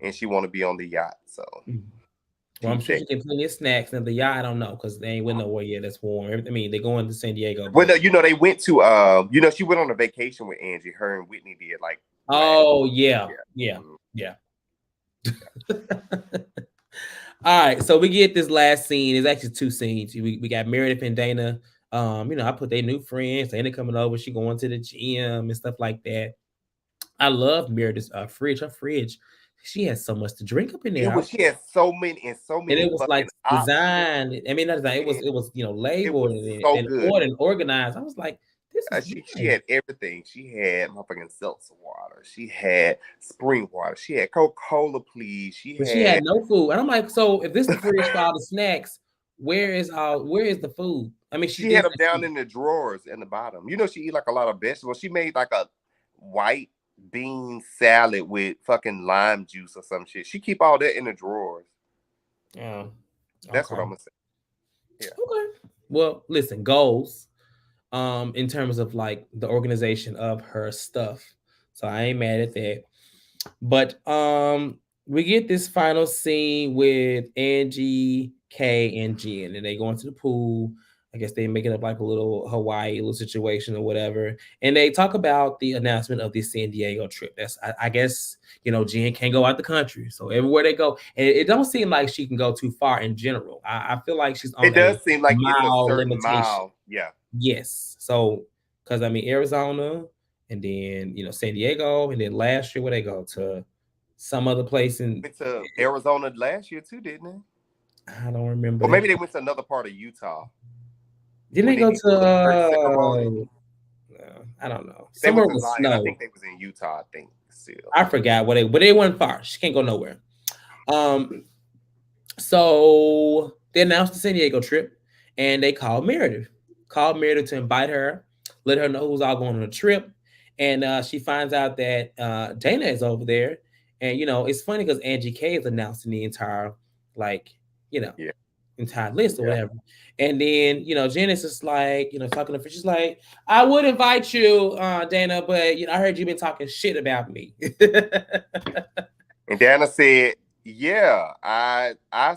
and she want to be on the yacht. So Mhm. Well, I'm peep sure that. she can plenty of snacks and the yacht. I don't know because they ain't went nowhere yet. That's warm. I mean, they're going to San Diego, Well, but no, they went to she went on a vacation with Angie. Her and Whitney did like last. oh yeah, Yeah. yeah, Mhm. yeah. All right, so we get this last scene. It's actually two scenes. We got Meredith and Dana. I put their new friends. Dana coming over. She going to the gym and stuff like that. I love Meredith's fridge. Her fridge, she has so much to drink up in It there. was She had so many And it was like fucking options. designed. I mean, not designed. And It was it labeled was and, so and good. ordered and organized. I was like, this is She nice. had everything. She had motherfucking seltzer water. She had spring water. She had Coca-Cola, please. She But she had had no food. And I'm like, so if this is the fridge for all the snacks, where is the food? I mean, she she had did them say down in the drawers in the bottom. She eat like a lot of vegetables. She made like a white bean salad with fucking lime juice or some shit. She keep all that in the drawers. oh, That's okay. what I'm gonna say. Yeah. Okay. Well, listen, goals. In terms of like the organization of her stuff. So I ain't mad at that. But we get this final scene with Angie, Kay, and Jen, and they go into the pool. I guess they make it up like a little Hawaii little situation or whatever. And they talk about the announcement of the San Diego trip. I guess Jen can't go out the country. So everywhere they go, and it don't seem like she can go too far in general. I feel like she's on It a does seem like it's a mile certain limitation. mile. Yeah. Yes. So, because I mean, Arizona and then, San Diego. And then last year, where they go to some other place in, Went to Arizona last year too, didn't they? I don't remember Or that. maybe they went to another part of Utah Didn't when they they go did to, the church ceremony. I don't know, They went somewhere to with Zion. I snow. think they was in Utah. I think still. I forgot but they went far. She can't go nowhere. Um, so they announced the San Diego trip and they called Meredith to invite her, let her know who's all going on the trip. And she finds out that Dana is over there. And, it's funny because Angie K is announcing the entire, like, you know, Yeah. entire list or Yeah. whatever. And then, Janice is like, talking to her. She's like, I would invite you, Dana, but, I heard you've been talking shit about me. And Dana said, "Yeah, I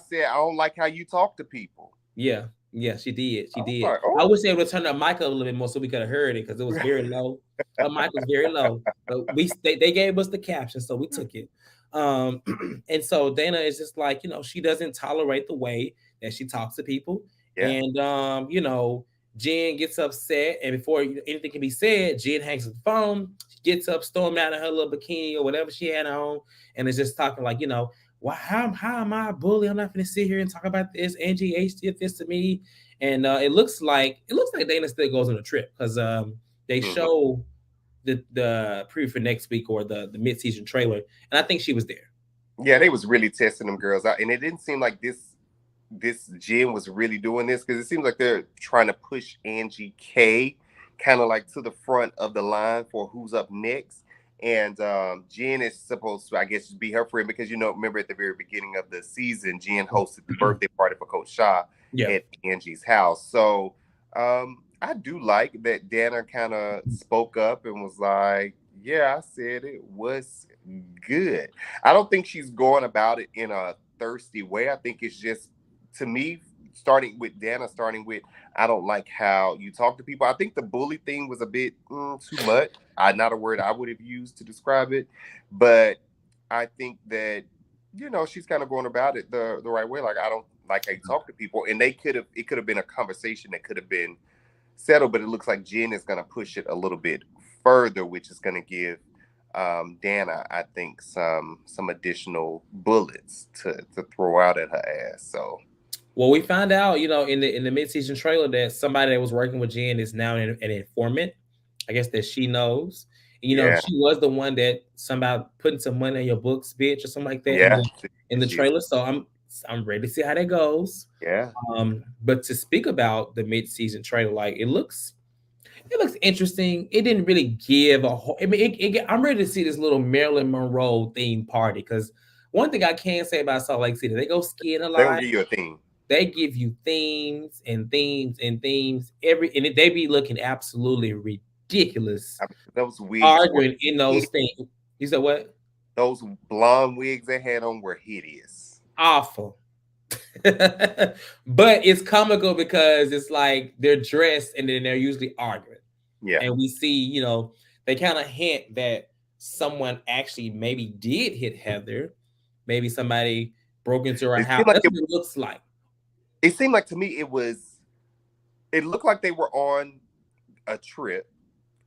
said I don't like how you talk to people." Yeah, yeah, she did. She I was did. like, I "Oh." wish they would have turned the mic up a little bit more so we could have heard it because it was very low. Her mic was very low, but they gave us the caption, so we took it. Um, and so Dana is just like she doesn't tolerate the way that she talks to people, Yeah. and Jen gets upset, and before anything can be said, Jen hangs up the phone. She gets up, storm out in her little bikini or whatever she had on, and is just talking like why how am I a bully? I'm not gonna sit here and talk about this. Angie H did this to me. And it looks like Dana still goes on a trip because they Mhm. show the preview for next week or the mid-season trailer, and I think she was there. Yeah, they was really testing them girls out, and it didn't seem like this Jen was really doing this because it seems like they're trying to push Angie K kind of like to the front of the line for who's up next. And Jen is supposed to, I guess, be her friend because remember at the very beginning of the season, Jen hosted the birthday party for Coach Shaw Yeah. at Angie's house. So I do like that Dana kind of spoke up and was like, Yeah, I said it was good. I don't think she's going about it in a thirsty way. I think it's just, to me, starting with Dana, starting with, I don't like how you talk to people. I think the bully thing was a bit too much. Not a word I would have used to describe it, but I think that she's kind of going about it the right way. Like, I don't like how you talk to people, and it could have been a conversation that could have been settled, but it looks like Jen is going to push it a little bit further, which is going to give Dana, I think, some additional bullets to throw out at her ass. So, well, we found out, in the mid-season trailer that somebody that was working with Jen is now an informant. I guess that she knows. And, yeah, she was the one that somebody putting some money in your books, bitch, or something like that yeah, in the she's trailer. So I'm ready to see how that goes. yeah. But to speak about the mid-season trailer, like it looks interesting. It didn't really give a whole. I mean, I'm ready to see this little Marilyn Monroe themed party because one thing I can say about Salt Lake City, they go skiing a They're gonna lot. give you a theme. They give you themes and themes and themes they be looking absolutely ridiculous I mean, those wigs were arguing in those hideous. things. You said what? Those blonde wigs they had on were hideous. Awful. But it's comical because it's like they're dressed and then they're usually arguing. Yeah, And we see, they kind of hint that someone actually maybe did hit Heather. Maybe somebody broke into her it house. seemed like That's what it looks like. it seemed like to me it was. It looked like they were on a trip.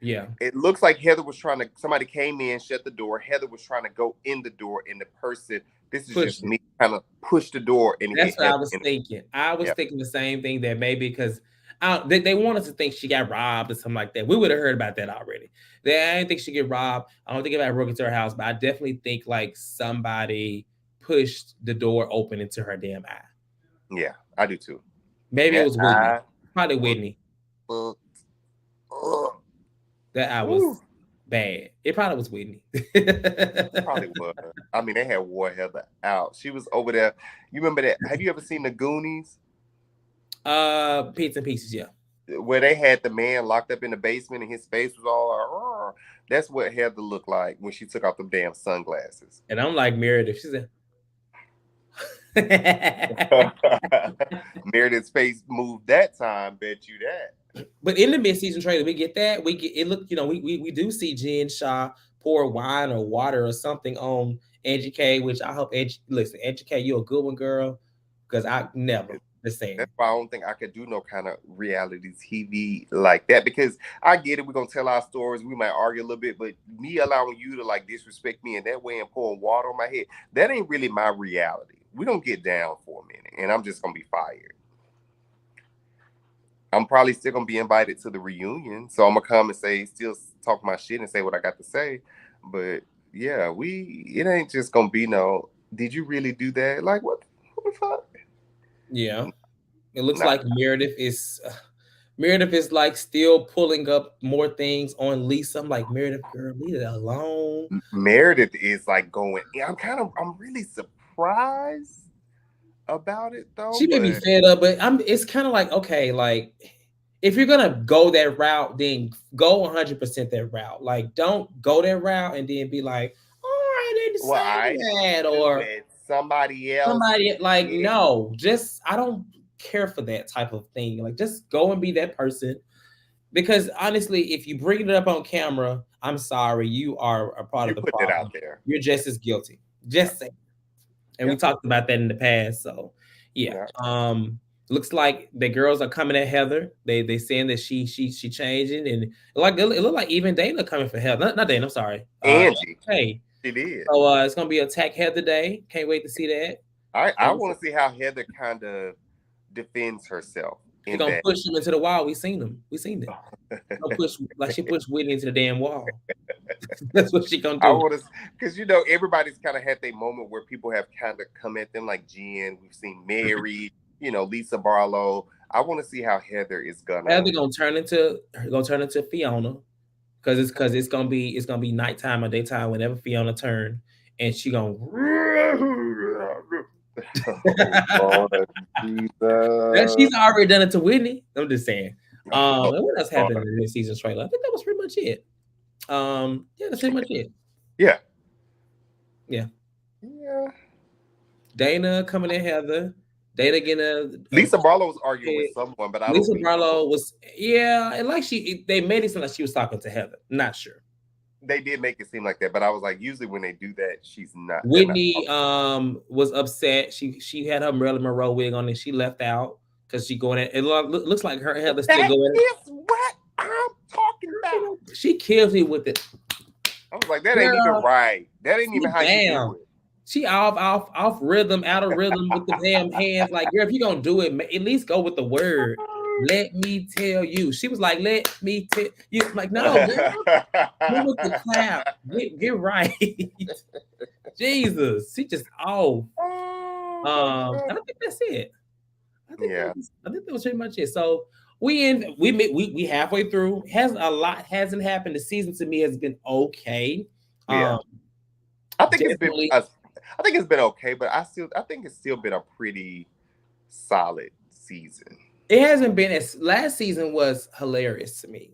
Yeah. It looks like Heather was trying to. Somebody came in, shut the door. Heather was trying to go in the door, and the person. This is Push just it. me. Kind of pushed the door and hit That's what I Heather. was thinking. I was Yeah, thinking the same thing that maybe because they wanted to think she got robbed or something like that. We would have heard about that already. I didn't think she get robbed. I don't think anybody broke into her house, but I definitely think like somebody pushed the door open into her damn eye. yeah, I do too. Maybe it That was Whitney. eye Probably was Whitney. fucked up. That eye was Woo. bad. It probably was Whitney. Probably was. I mean, they had wore Heather out. She was over there. You remember that? Have you ever seen the Goonies? Pizza and pieces, yeah. Where they had the man locked up in the basement and his face was all that's what Heather looked like when she took off the damn sunglasses. And I'm like Meredith. She said, Meredith's face moved that time, bet you that. but in the mid-season trailer, we get that. We get it. Look, we do see Jen Shaw pour wine or water or something on Angie K. Which I hope listen, Angie K, you a good one, girl. Because I never the same. That's why I don't think I could do no kind of reality TV like that, because I get it. We're gonna tell our stories. We might argue a little bit, but me allowing you to like disrespect me in that way and pouring water on my head, that ain't really my reality. We don't get down for a minute, and I'm just gonna be fired. I'm probably still gonna be invited to the reunion, so I'm gonna come and still talk my shit and say what I got to say. But yeah, it ain't just gonna be no. Did you really do that? Like what the fuck? Yeah, it looks Nah. like Meredith is like still pulling up more things on Lisa. I'm like, Meredith, girl, leave it alone. Meredith is like going. Yeah, I'm really surprised about it though. She may be But fed up, but it's kind of like, okay, like if you're gonna go that route, then go 100% that route. Like, don't go that route and then be like, all right, I didn't well, say I that, do or it. Somebody else somebody like, did. no, just I don't care for that type of thing. Like, just go and be that person. Because honestly, if you bring it up on camera, I'm sorry, you are a part You of the put it problem. out there. You're just as guilty. Yeah. Just say. And we Yeah. talked about that in the past. So yeah. Yeah. Looks like the girls are coming at Heather. They saying that she changing, and like it looked like even Dana coming for Heather. Not Dana, I'm sorry. Angie, Hey. she did. So it's gonna be Attack Heather Day. Can't wait to see that. I want to see how Heather kind of defends herself She in gonna that. push him into the wall. We seen them. We seen that. Gonna push like she pushed Whitney into the damn wall. That's what she gonna I do. want to, because everybody's kind of had their moment where people have kind of come at them, like Jen. We've seen Mary, Lisa Barlow. I want to see how Heather is Heather gonna turn into Fiona because it's gonna be nighttime or daytime whenever Fiona turn, and she gonna. Oh, Lord Jesus. She's already done it to Whitney. I'm just saying. Oh, And what else happened Lord. in this season's trailer? I think that was pretty much it. Yeah, that's pretty much it. Yeah. Yeah. Yeah. Dana coming in Heather. Dana getting a Lisa Barlow was arguing with head. someone, but I don't Lisa think Barlow was, yeah, and like they made it sound like she was talking to Heather. Not sure. they did make it seem like that. But I was like, usually when they do that, they're not Whitney talking. was upset. She had her Marilyn Monroe wig on and she left out because she going in. It looks like her Heather still That going. is what I'm talking about. She kills me with it. I was like, that ain't even Girl, right. That ain't even how you damn. do it. She off rhythm, out of rhythm with the damn hands. Like, girl, if you gonna do it, at least go with the word. Let me tell you. She was like, let me tell you. Like, no, girl. Go with the clap. Get right. Jesus. She just off. I think that's it. I think that was pretty much it. So we halfway through. A lot hasn't happened. The season to me has been okay. Yeah. I think definitely. it's been okay, but I think it's still been a pretty solid season. It hasn't been as last season was hilarious to me.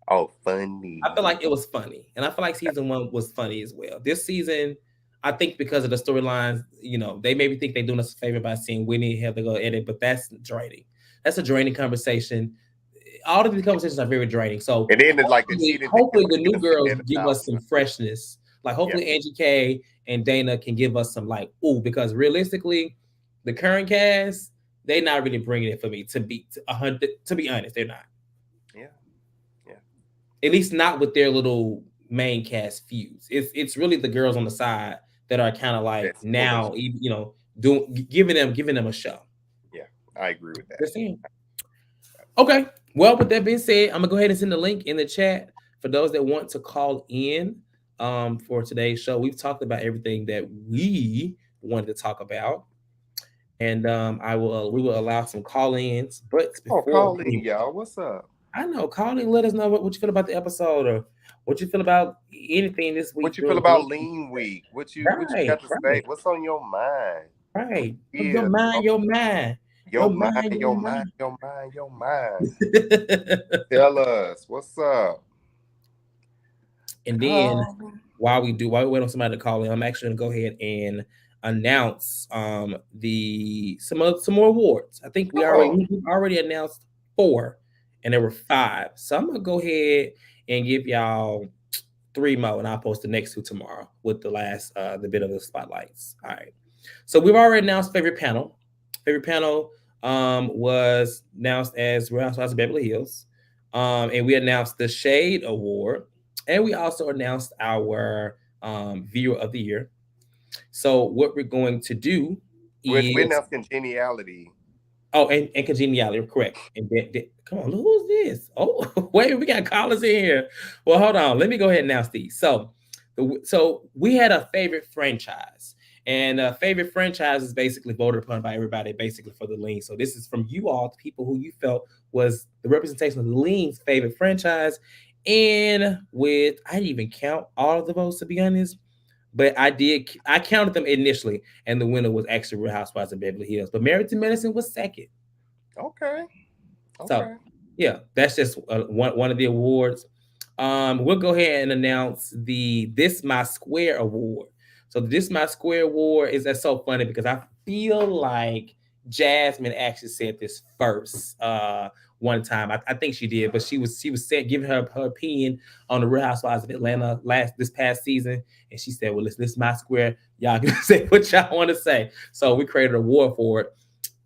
Oh, funny. I feel like it was funny, and I feel like season 1 was funny as well. This season, I think because of the storylines, they maybe think they're doing us a favor by seeing Whitney have to go edit, but that's draining. That's a draining conversation. All of these conversations are very draining. So and then like the cheating hopefully the thing, new girls give us some freshness. Like hopefully Angie K and Dana can give us some like, ooh, because realistically, the current cast, they're not really bringing it for me to be 100. To be honest, they're not. Yeah. At least not with their little main cast feuds. It's really the girls on the side that are kind of like now, giving them a show. Yeah, I agree with that. Okay. Well, with that being said, I'm gonna go ahead and send the link in the chat for those that want to call in for today's show. We've talked about everything that we wanted to talk about, and we will allow some call-ins. But before call in, y'all. What's up? I know, call in. Let us know what you feel about the episode, or what you feel about anything this week. What you feel about Lean Week? What you got to say? What's on your mind? Right. Your mind. Your mind. Tell us what's up. And then while we wait on somebody to call in, I'm actually gonna go ahead and announce some more awards. I think we've already announced 4, and there were 5. So I'm gonna go ahead and give y'all 3 more, and I'll post the next 2 tomorrow with the last the bit of the spotlights. All right. So we've already announced favorite panel. Favorite panel was announced as Real Housewives of Beverly Hills. And we announced the Shade Award. And we also announced our Viewer of the Year. So what we're going to do is... We announced Congeniality. Oh, and Congeniality, correct. And come on, who's this? Oh, wait, we got callers in here. Well, hold on. Let me go ahead and announce these. So we had a favorite franchise. And favorite franchise is basically voted upon by everybody, basically for the Lean. So this is from you all, the people who you felt was the representation of the Lean's favorite franchise. And I didn't even count all of the votes, to be honest, but I counted them initially, and the winner was actually Real Housewives of Beverly Hills. But Married to Medicine was second. Okay. So yeah, that's just one of the awards. We'll go ahead and announce the This My Square Award. So the This My Square Award that's so funny because I feel like Jasmine actually said this first one time. I think she did, but she was giving her opinion on the Real Housewives of Atlanta this past season, and she said, "Well, this is my square. Y'all can say what y'all want to say." So we created an award for it,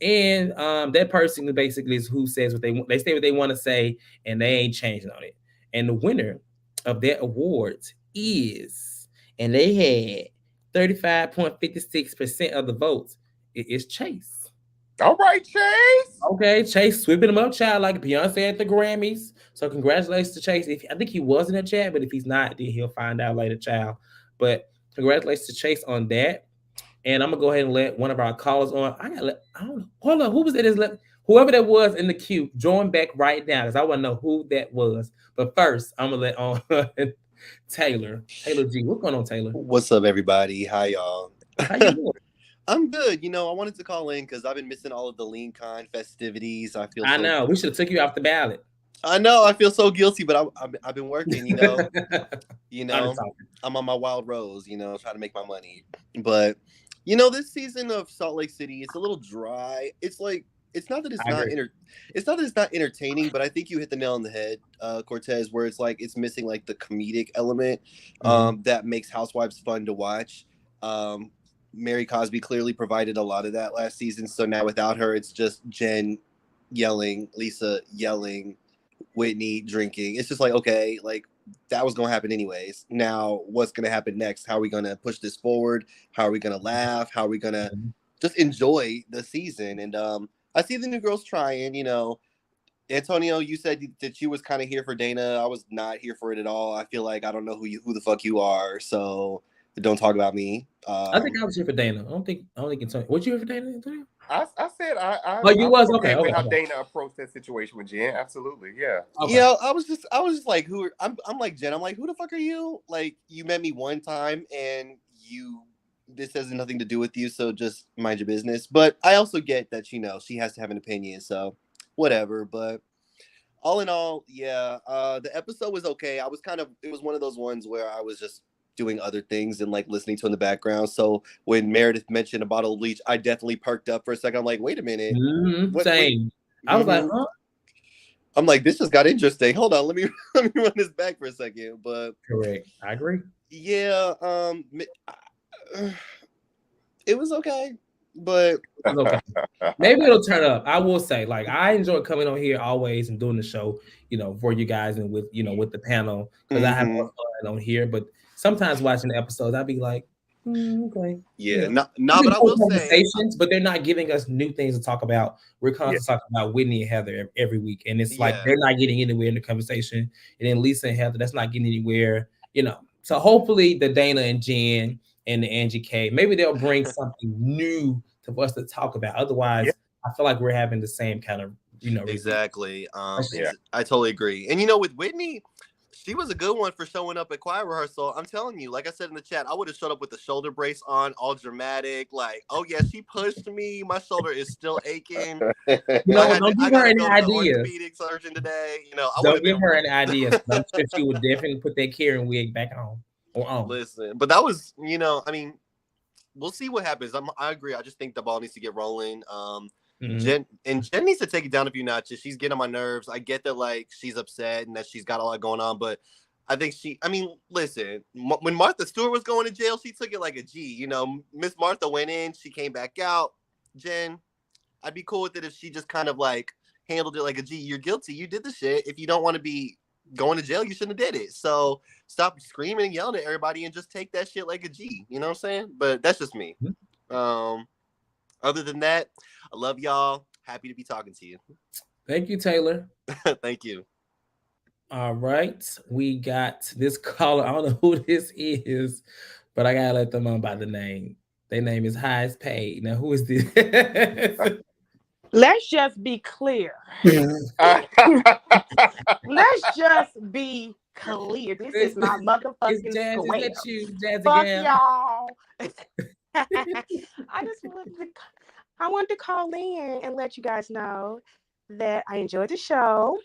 and that person basically is who says what they say what they want to say, and they ain't changing on it. And the winner of that award is, and they had 35.56% of the votes. It is Chase. All right, Chase. Okay, Chase sweeping him up, child, like Beyonce at the Grammys. So congratulations to Chase. I think he was in the chat, but if he's not, then he'll find out later, child. But congratulations to Chase on that. And I'm gonna go ahead and let one of our callers on. I don't know. Hold on, who was that? Whoever that was in the queue, join back right now because I want to know who that was. But first, I'm gonna let on Taylor G. What's going on, Taylor? What's up, everybody? Hi, y'all. How you doing? I'm good. I wanted to call in because I've been missing all of the LeanCon festivities. I know. We should have took you off the ballot. I know I feel so guilty, but I've been working. Undertalking. I'm on my wild rose. Trying to make my money. But this season of Salt Lake City, it's a little dry. It's like it's not that it's I not agree. it's not that it's not entertaining, but I think you hit the nail on the head, Cortez, where it's like it's missing like the comedic element that makes Housewives fun to watch. Mary Cosby clearly provided a lot of that last season, so now without her, it's just Jen yelling, Lisa yelling, Whitney drinking. It's just like, okay, like that was going to happen anyways. Now, what's going to happen next? How are we going to push this forward? How are we going to laugh? How are we going to just enjoy the season? And I see the new girls trying. Antonio, you said that you was kind of here for Dana. I was not here for it at all. I feel like I don't know who the fuck you are, so don't talk about me. I think I was here for Dana. I don't think Antonio. Was you here for Dana, Antonio? I said Oh, you was? Okay, with how okay. Dana approached that situation with Jen. Absolutely, yeah. Okay. Yeah, I was just like, I'm like Jen. I'm like, who the fuck are you? Like, you met me one time, and this has nothing to do with you, so just mind your business. But I also get that she has to have an opinion, so whatever. But all in all, yeah, the episode was okay. It was one of those ones where I was just doing other things and like listening to in the background. So when Meredith mentioned a bottle of bleach, I definitely perked up for a second. I'm like, wait a minute. Same. I was like, huh? I'm like, this just got interesting. Hold on, let me run this back for a second. But Correct. I agree. Yeah, it was okay, but Okay. Maybe it'll turn up. I will say, like, I enjoy coming on here always and doing the show, for you guys and with with the panel because I have more fun on here. But sometimes watching the episodes, I'd be like, okay, yeah, but I will say, conversations, but they're not giving us new things to talk about. We're constantly talking about Whitney and Heather every week, and it's like they're not getting anywhere in the conversation. And then Lisa and Heather, that's not getting anywhere, So hopefully the Dana and Jen and the Angie K, maybe they'll bring something new to us to talk about. Otherwise, I feel like we're having the same kind of, exactly. I totally agree. And with Whitney, she was a good one for showing up at choir rehearsal. I'm telling you, like I said in the chat, I would have showed up with the shoulder brace on, all dramatic. Like, oh yeah, she pushed me. My shoulder is still aching. Don't give her any ideas. Orthopedic surgeon today. Don't give her any ideas. I'm sure she would definitely put that Karen wig back on or on. Listen, but that was, I mean, we'll see what happens. I agree. I just think the ball needs to get rolling. Jen needs to take it down a few notches. She's getting on my nerves. I get that, like, she's upset and that she's got a lot going on, but I think listen, when Martha Stewart was going to jail, she took it like a G. Miss Martha went in, she came back out. Jen, I'd be cool with it if she just kind of like handled it like a G. You're guilty. You did the shit. If you don't want to be going to jail, you shouldn't have did it. So stop screaming and yelling at everybody and just take that shit like a G. You know what I'm saying? But that's just me. Other than that, I love y'all. Happy to be talking to you. Thank you, Taylor. Thank you. All right. We got this caller. I don't know who this is, but I gotta let them know by the name. Their name is Highest Paid. Now, who is this? Let's just be clear. Let's just be clear. This is my motherfucking Jazz, square. is that you, Jazzy Fuck gal? y'all. I wanted to call in and let you guys know that I enjoyed the show,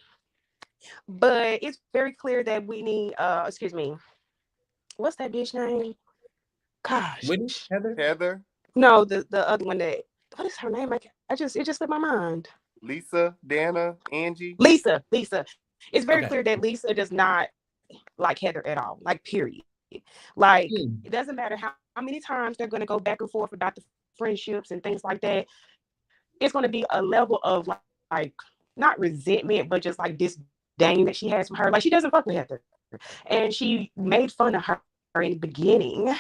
but it's very clear that we need, excuse me, what's that bitch name? Gosh. Whitney? Heather? No, the other one that, what is her name? It just slipped my mind. Lisa, Dana, Angie? Lisa. It's very clear that Lisa does not like Heather at all, like, period. Like, it doesn't matter how many times they're going to go back and forth about the friendships and things like that. It's going to be a level of like not resentment, but just like disdain that she has for her. Like, she doesn't fuck with Heather, and she made fun of her in the beginning,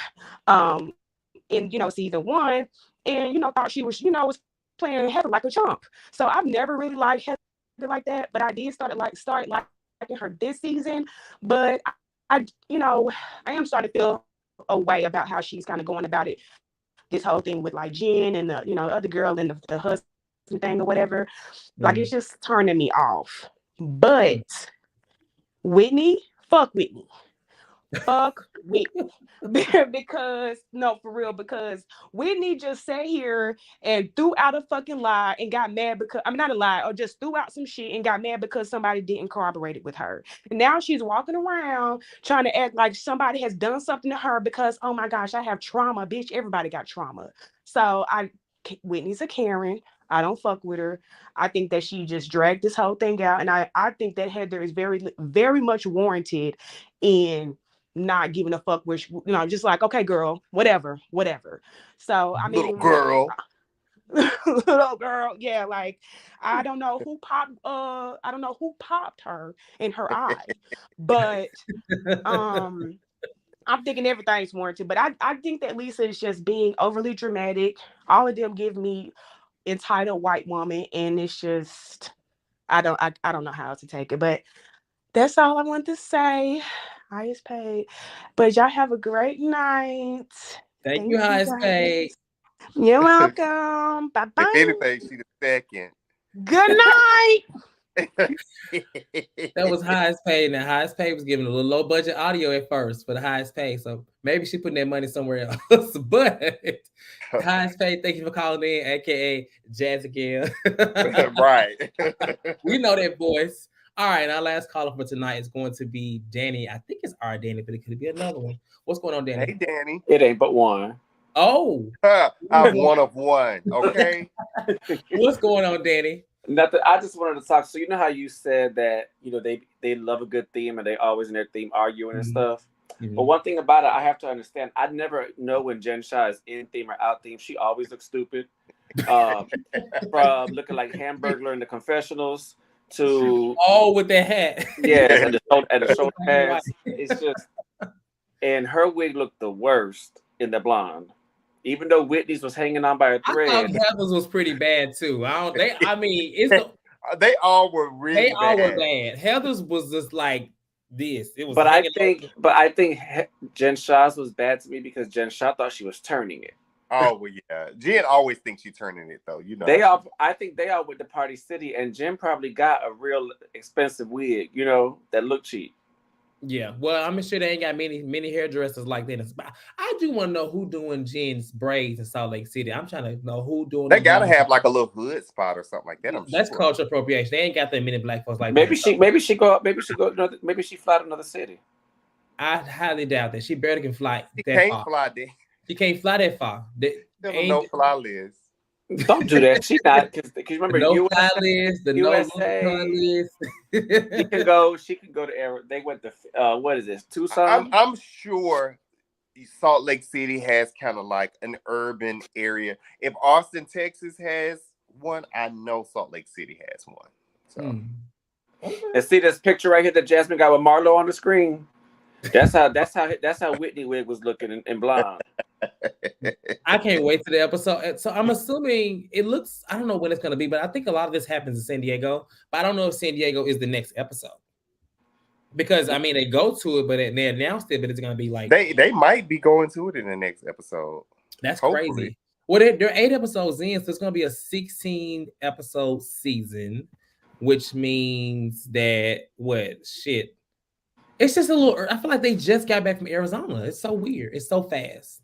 in season 1, and thought she was was playing Heather like a chump. So I've never really liked Heather like that, but I did start liking her this season. But I am starting to feel a way about how she's kind of going about it. This whole thing with like Jen and the other girl and the husband thing or whatever. Like, it's just turning me off. But Whitney, fuck Whitney. fuck Whitney. Because no, for real, because Whitney just sat here and threw out a fucking lie and got mad because not a lie, or just threw out some shit and got mad because somebody didn't corroborate it with her. And now she's walking around trying to act like somebody has done something to her because, oh my gosh, I have trauma. Bitch, everybody got trauma. So Whitney's a Karen. I don't fuck with her. I think that she just dragged this whole thing out. And I think that Heather is very, very much warranted in not giving a fuck, which, just like, okay, girl, whatever. So, I Little mean, girl. little girl, yeah, like, I don't know who popped her in her eye, but I'm thinking everything's warranted. But I think that Lisa is just being overly dramatic. All of them give me entitled white woman, and it's just I don't know how to take it, but that's all I want to say. Highest paid. But y'all have a great night. Thank you, highest paid. You're welcome. Bye bye. If anything, she the second. Good night. That was highest paid. Now, highest paid was giving a little low budget audio at first for the highest paid. So maybe she putting that money somewhere else. But highest paid, thank you for calling in, aka Jazz again. Right. We know that voice. All right, our last caller for tonight is going to be Danny. I think it's our Danny, but it could be another one. What's going on, Danny? Hey, Danny. It ain't but one. Oh. I'm one of one, okay? What's going on, Danny? Nothing. I just wanted to talk. So you know how you said that, they love a good theme and they always in their theme arguing and stuff. Mm-hmm. But one thing about it, I have to understand, I never know when Jen Shah is in theme or out theme. She always looks stupid. From looking like Hamburglar in the confessionals to with that hat. Yeah, and the shoulder pads. It's just, and her wig looked the worst in the blonde. Even though Whitney's was hanging on by a thread. I thought Heather's was pretty bad too. They all were really They all were bad. Heather's was just like this. It was. But I think Jen Shah's was bad to me because Jen Shah thought she was turning it. Oh well, yeah. Jen always thinks she's turning it though. I think they all went to Party City, and Jen probably got a real expensive wig, that looked cheap. Yeah, well, I'm sure they ain't got many hairdressers like that. I do want to know who doing Jen's braids in Salt Lake City. I'm trying to know who doing. They gotta have like a little hood spot or something like that. That's cultural appropriation. They ain't got that many black folks like maybe that. Maybe she fly to another city. I highly doubt that. She barely can fly. She can't fly there. She can't fly that far. No fly list. Don't do that. She's not, because remember, no fly list, the USA, no list. She can go to they went to what is this, Tucson? I'm sure Salt Lake City has kind of like an urban area. If Austin, Texas has one, I know Salt Lake City has one. So and see this picture right here that Jasmine got with Marlo on the screen. That's how Whitney wig was looking in blonde. I can't wait for the episode. So I'm assuming it looks, I don't know when it's going to be, but I think a lot of this happens in San Diego. But I don't know if San Diego is the next episode. Because, they go to it, but they announced it, but it's going to be like... They might be going to it in the next episode. That's hopefully crazy. Well, they're 8 episodes in, so it's going to be a 16-episode season, which means that, it's just a little... I feel like they just got back from Arizona. It's so weird. It's so fast.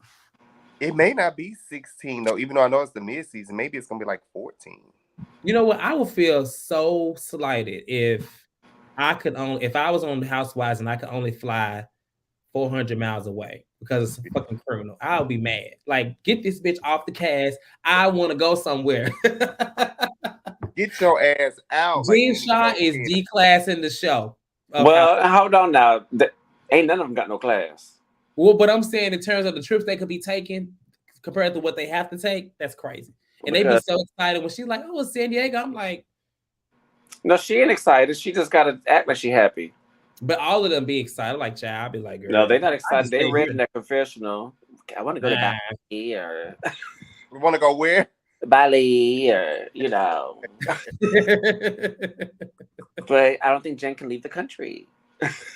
It may not be 16 though, even though I know it's the mid-season. Maybe it's gonna be like 14. You know what? I would feel so slighted if I was on the Housewives and I could only fly 400 miles away because it's a fucking criminal. I'll be mad. Like, get this bitch off the cast. I want to go somewhere. Get your ass out. Jen Shah is declassing the show. Well, hold on now. Ain't none of them got no class. Well, but I'm saying in terms of the trips they could be taking compared to what they have to take, that's crazy. And they be so excited when she's like, "Oh, it's San Diego." I'm like, no, she ain't excited. She just gotta act like she happy. But all of them be excited, like, child. I'll be like, girl. No, they're not excited. They read in that confessional. I want to go to Bali or. We want to go where? Bali or But I don't think Jen can leave the country.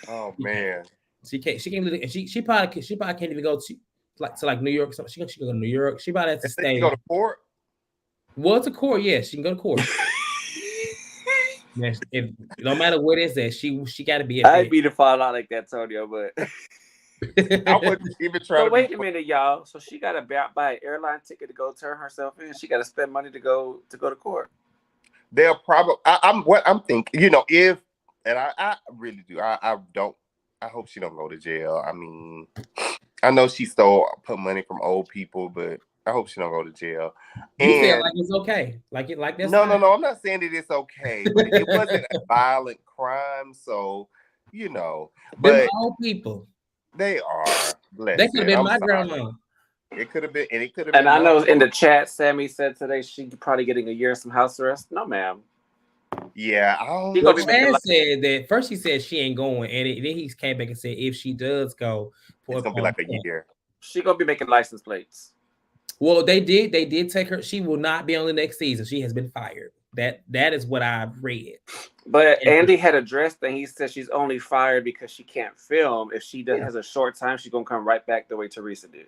Oh man. She can't leave. She probably can't even go to New York. So she can go to New York. She probably has to stay. She go to court. Well, to court, yeah, she can go to court. No matter what it is, that she got to be. I'd be to fall out like that, Tonio, but I wouldn't even try So to wait a minute, y'all. So she got to buy an airline ticket to go turn herself in. She got to spend money to go to court. They'll probably. I'm what I'm thinking. If and I really do. I don't. I hope she don't go to jail. I mean, I know she put money from old people, but I hope she don't go to jail. You feel like it's okay, like that's no. I'm not saying that it's okay, but it wasn't a violent crime, so But they're old people. They are. They could have been my grandma. It could have been, and it could have been. And I know in the chat, Sammy said today she probably getting a year some house arrest. No, ma'am. Yeah, I don't know. Chad said that first. He said she ain't going, and then he came back and said if she does go, it's gonna be like a year. She gonna be making license plates. Well, they did take her. She will not be on the next season. She has been fired. That is what I've read. But Andy had addressed that. He said she's only fired because she can't film. If she has a short time, she's gonna come right back the way Teresa did.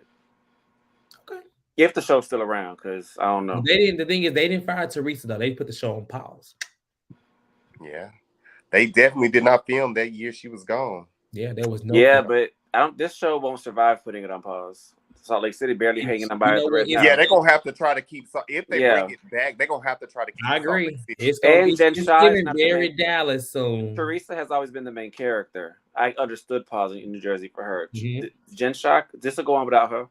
Okay. If the show's still around, because I don't know. They didn't. The thing is, they didn't fire Teresa though. They put the show on pause. Yeah, they definitely did not film that year she was gone. Yeah, there was no. Yeah, but this show won't survive putting it on pause. Salt Lake City barely hanging on by a thread. Yeah, they're gonna have to try to keep. If they bring it back, they're gonna have to try to keep. I agree. It's gonna be very Dallas soon. Teresa has always been the main character. I understood pausing in New Jersey for her. Jen Shock, this will go on without her.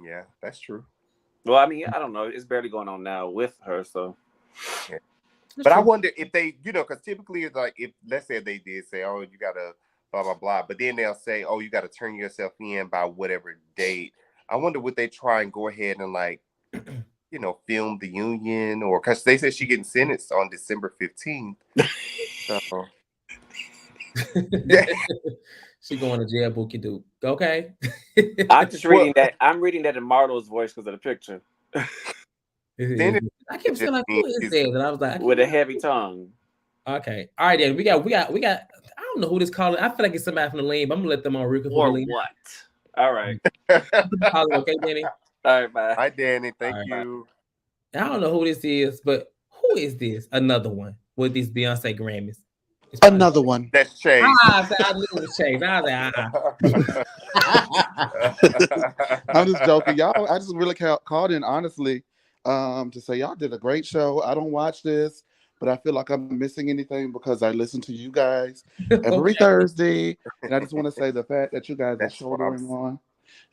Yeah, that's true. Well, I mean, I don't know. It's barely going on now with her, so. Yeah. But I wonder if they, because typically it's like if let's say they did say, oh, you gotta blah blah blah, but then they'll say, oh, you gotta turn yourself in by whatever date. I wonder would they try and go ahead and film the union, or because they said she getting sentenced on December 15th. So she going to jail, Bookie Duke. Okay. I'm just reading that. I'm reading that in Marlo's voice because of the picture. I kept feeling like, who is that? And I was like, with a heavy tongue. Okay. All right, then we got. I don't know who this calling. I feel like it's somebody from the lane, but I'm gonna let them on record. Or what? All right. Okay, Danny. All right, bye. Hi, Danny. Thank you. I don't know who this is, but who is this? Another one with these Beyonce Grammys. Another one. That's Chase. I knew it was Chase. I was like, I'm just joking, y'all. I just really called in honestly to say y'all did a great show. I don't watch this, but I feel like I'm missing anything because I listen to you guys every Thursday, and I just want to say the fact that you guys are shouldering on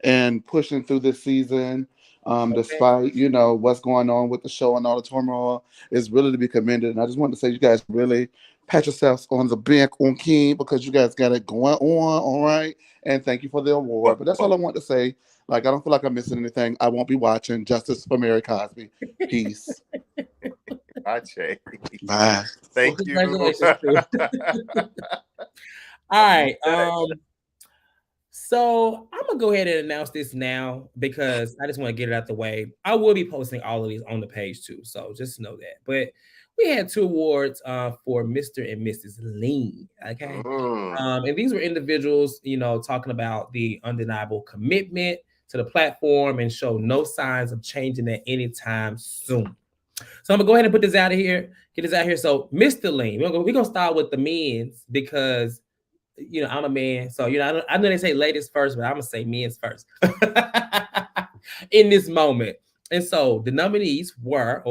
and pushing through this season, despite what's going on with the show and all the turmoil, is really to be commended. And I just want to say you guys really pat yourselves on the back on King because you guys got it going on, all right? And thank you for the award. But that's all I want to say. Like, I don't feel like I'm missing anything. I won't be watching. Justice for Mary Cosby. Peace. Bye, Chase. Bye. Thank you. All right. So I'm gonna go ahead and announce this now because I just want to get it out the way. I will be posting all of these on the page too, so just know that. But we had 2 awards for Mr. and Mrs. Lean. Okay. And these were individuals, talking about the undeniable commitment to the platform and show no signs of changing at any time soon. So I'm gonna go ahead and put this out of here, get this out here. So Mr. Lean, we're gonna start with the men's because I'm a man. So I know they say ladies first, but I'm gonna say men's first in this moment. And so the nominees were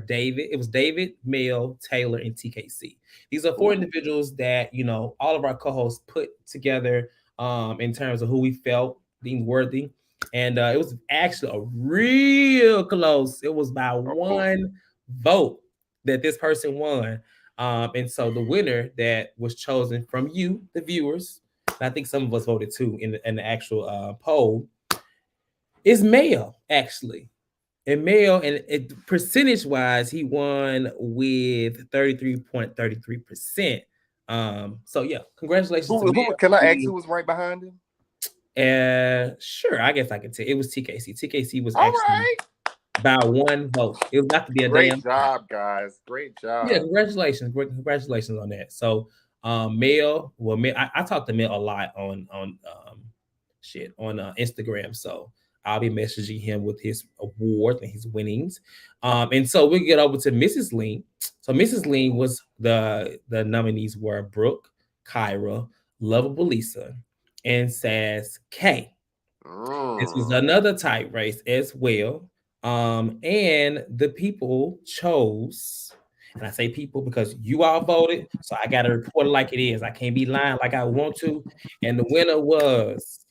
David. It was David, Mel, Taylor, and TKC. These are 4 individuals that all of our co-hosts put together in terms of who we felt deemed worthy. And it was actually a real close. It was by 1 vote that this person won. And so the winner that was chosen from you, the viewers, and I think some of us voted too in the actual poll, is Mel, actually. And Mel, and percentage-wise, he won with 33.33%. So yeah, congratulations to Mel. Can I ask who was right behind him? Sure, I guess I can tell. It was TKC. TKC was all actually right by 1 vote. It was about to be a great job, guys. Great job. Yeah, congratulations on that. So Mel, I talked to Mel a lot on Instagram. So I'll be messaging him with his awards and his winnings. And so we'll get over to Mrs. Lean. So Mrs. Lean was the nominees were Brooke, Kyra, Lovable Lisa, and Sass K. This was another tight race as well. And the people chose, and I say people because you all voted, so I got to report it like it is. I can't be lying like I want to. And the winner was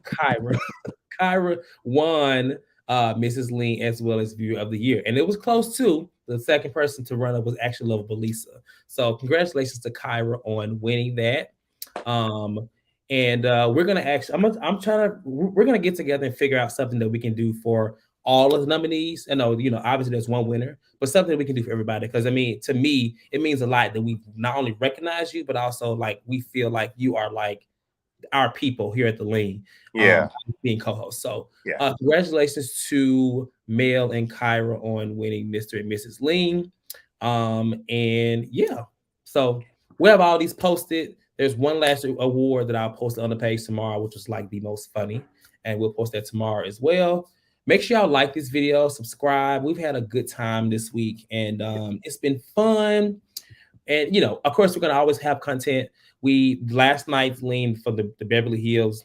Kyra. Kyra won Mrs. Lean as well as Viewer of the Year. And it was close too. The second person to run up was actually Lovable Lisa. So congratulations to Kyra on winning that. And we're gonna actually, we're gonna get together and figure out something that we can do for all of the nominees. I know, obviously there's one winner, but something we can do for everybody. Because I mean, to me, it means a lot that we not only recognize you, but also like we feel like you are like our people here at the Lean, being co-host. So congratulations to Mel and Kyra on winning Mr. and Mrs. Lean. And yeah, so we have all these posted. There's one last award that I'll post on the page tomorrow, which was like the most funny, and we'll post that tomorrow as well. Make sure y'all like this video, subscribe. We've had a good time this week, and it's been fun. And of course, we're gonna always have content. We last night's Lean for the Beverly Hills.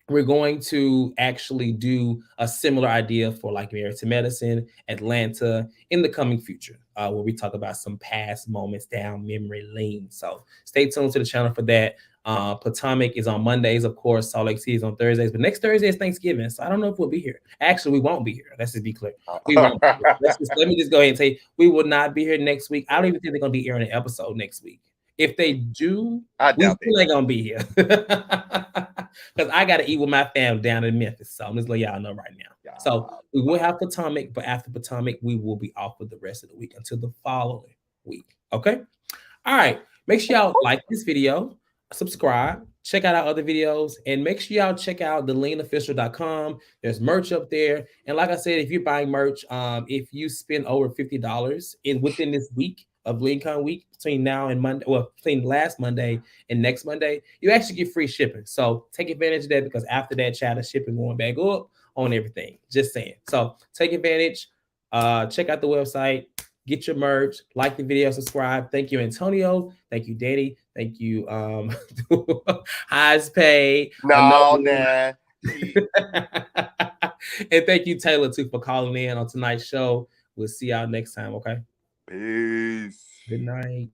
We're going to actually do a similar idea for like Married to Medicine, Atlanta in the coming future, where we talk about some past moments down memory lane. So stay tuned to the channel for that. Potomac is on Mondays, of course. Salt Lake City is on Thursdays, but next Thursday is Thanksgiving, so I don't know if we'll be here. Actually, we won't be here. Let's just be clear. We won't. Let me just go ahead and say we will not be here next week. I don't even think they're gonna be airing an episode next week. If they do, we still ain't gonna be here. Because I gotta eat with my fam down in Memphis. So I'm just letting y'all know right now. So we will have Potomac, but after Potomac, we will be off for the rest of the week until the following week. Okay. All right. Make sure y'all like this video, subscribe, check out our other videos, and make sure y'all check out theleanofficial.com. There's merch up there. And like I said, if you're buying merch, if you spend over $50 within this week of LeanCon week, between now and Monday, well, between last Monday and next Monday, you actually get free shipping. So take advantage of that, because after that, chat, the shipping going back up on everything. Just saying. So take advantage. Check out the website. Get your merch, like the video, subscribe. Thank you, Antonio. Thank you, Danny. Thank you, Highs Pay. No, nah. And thank you, Taylor, too, for calling in on tonight's show. We'll see y'all next time, okay? Peace. Good night.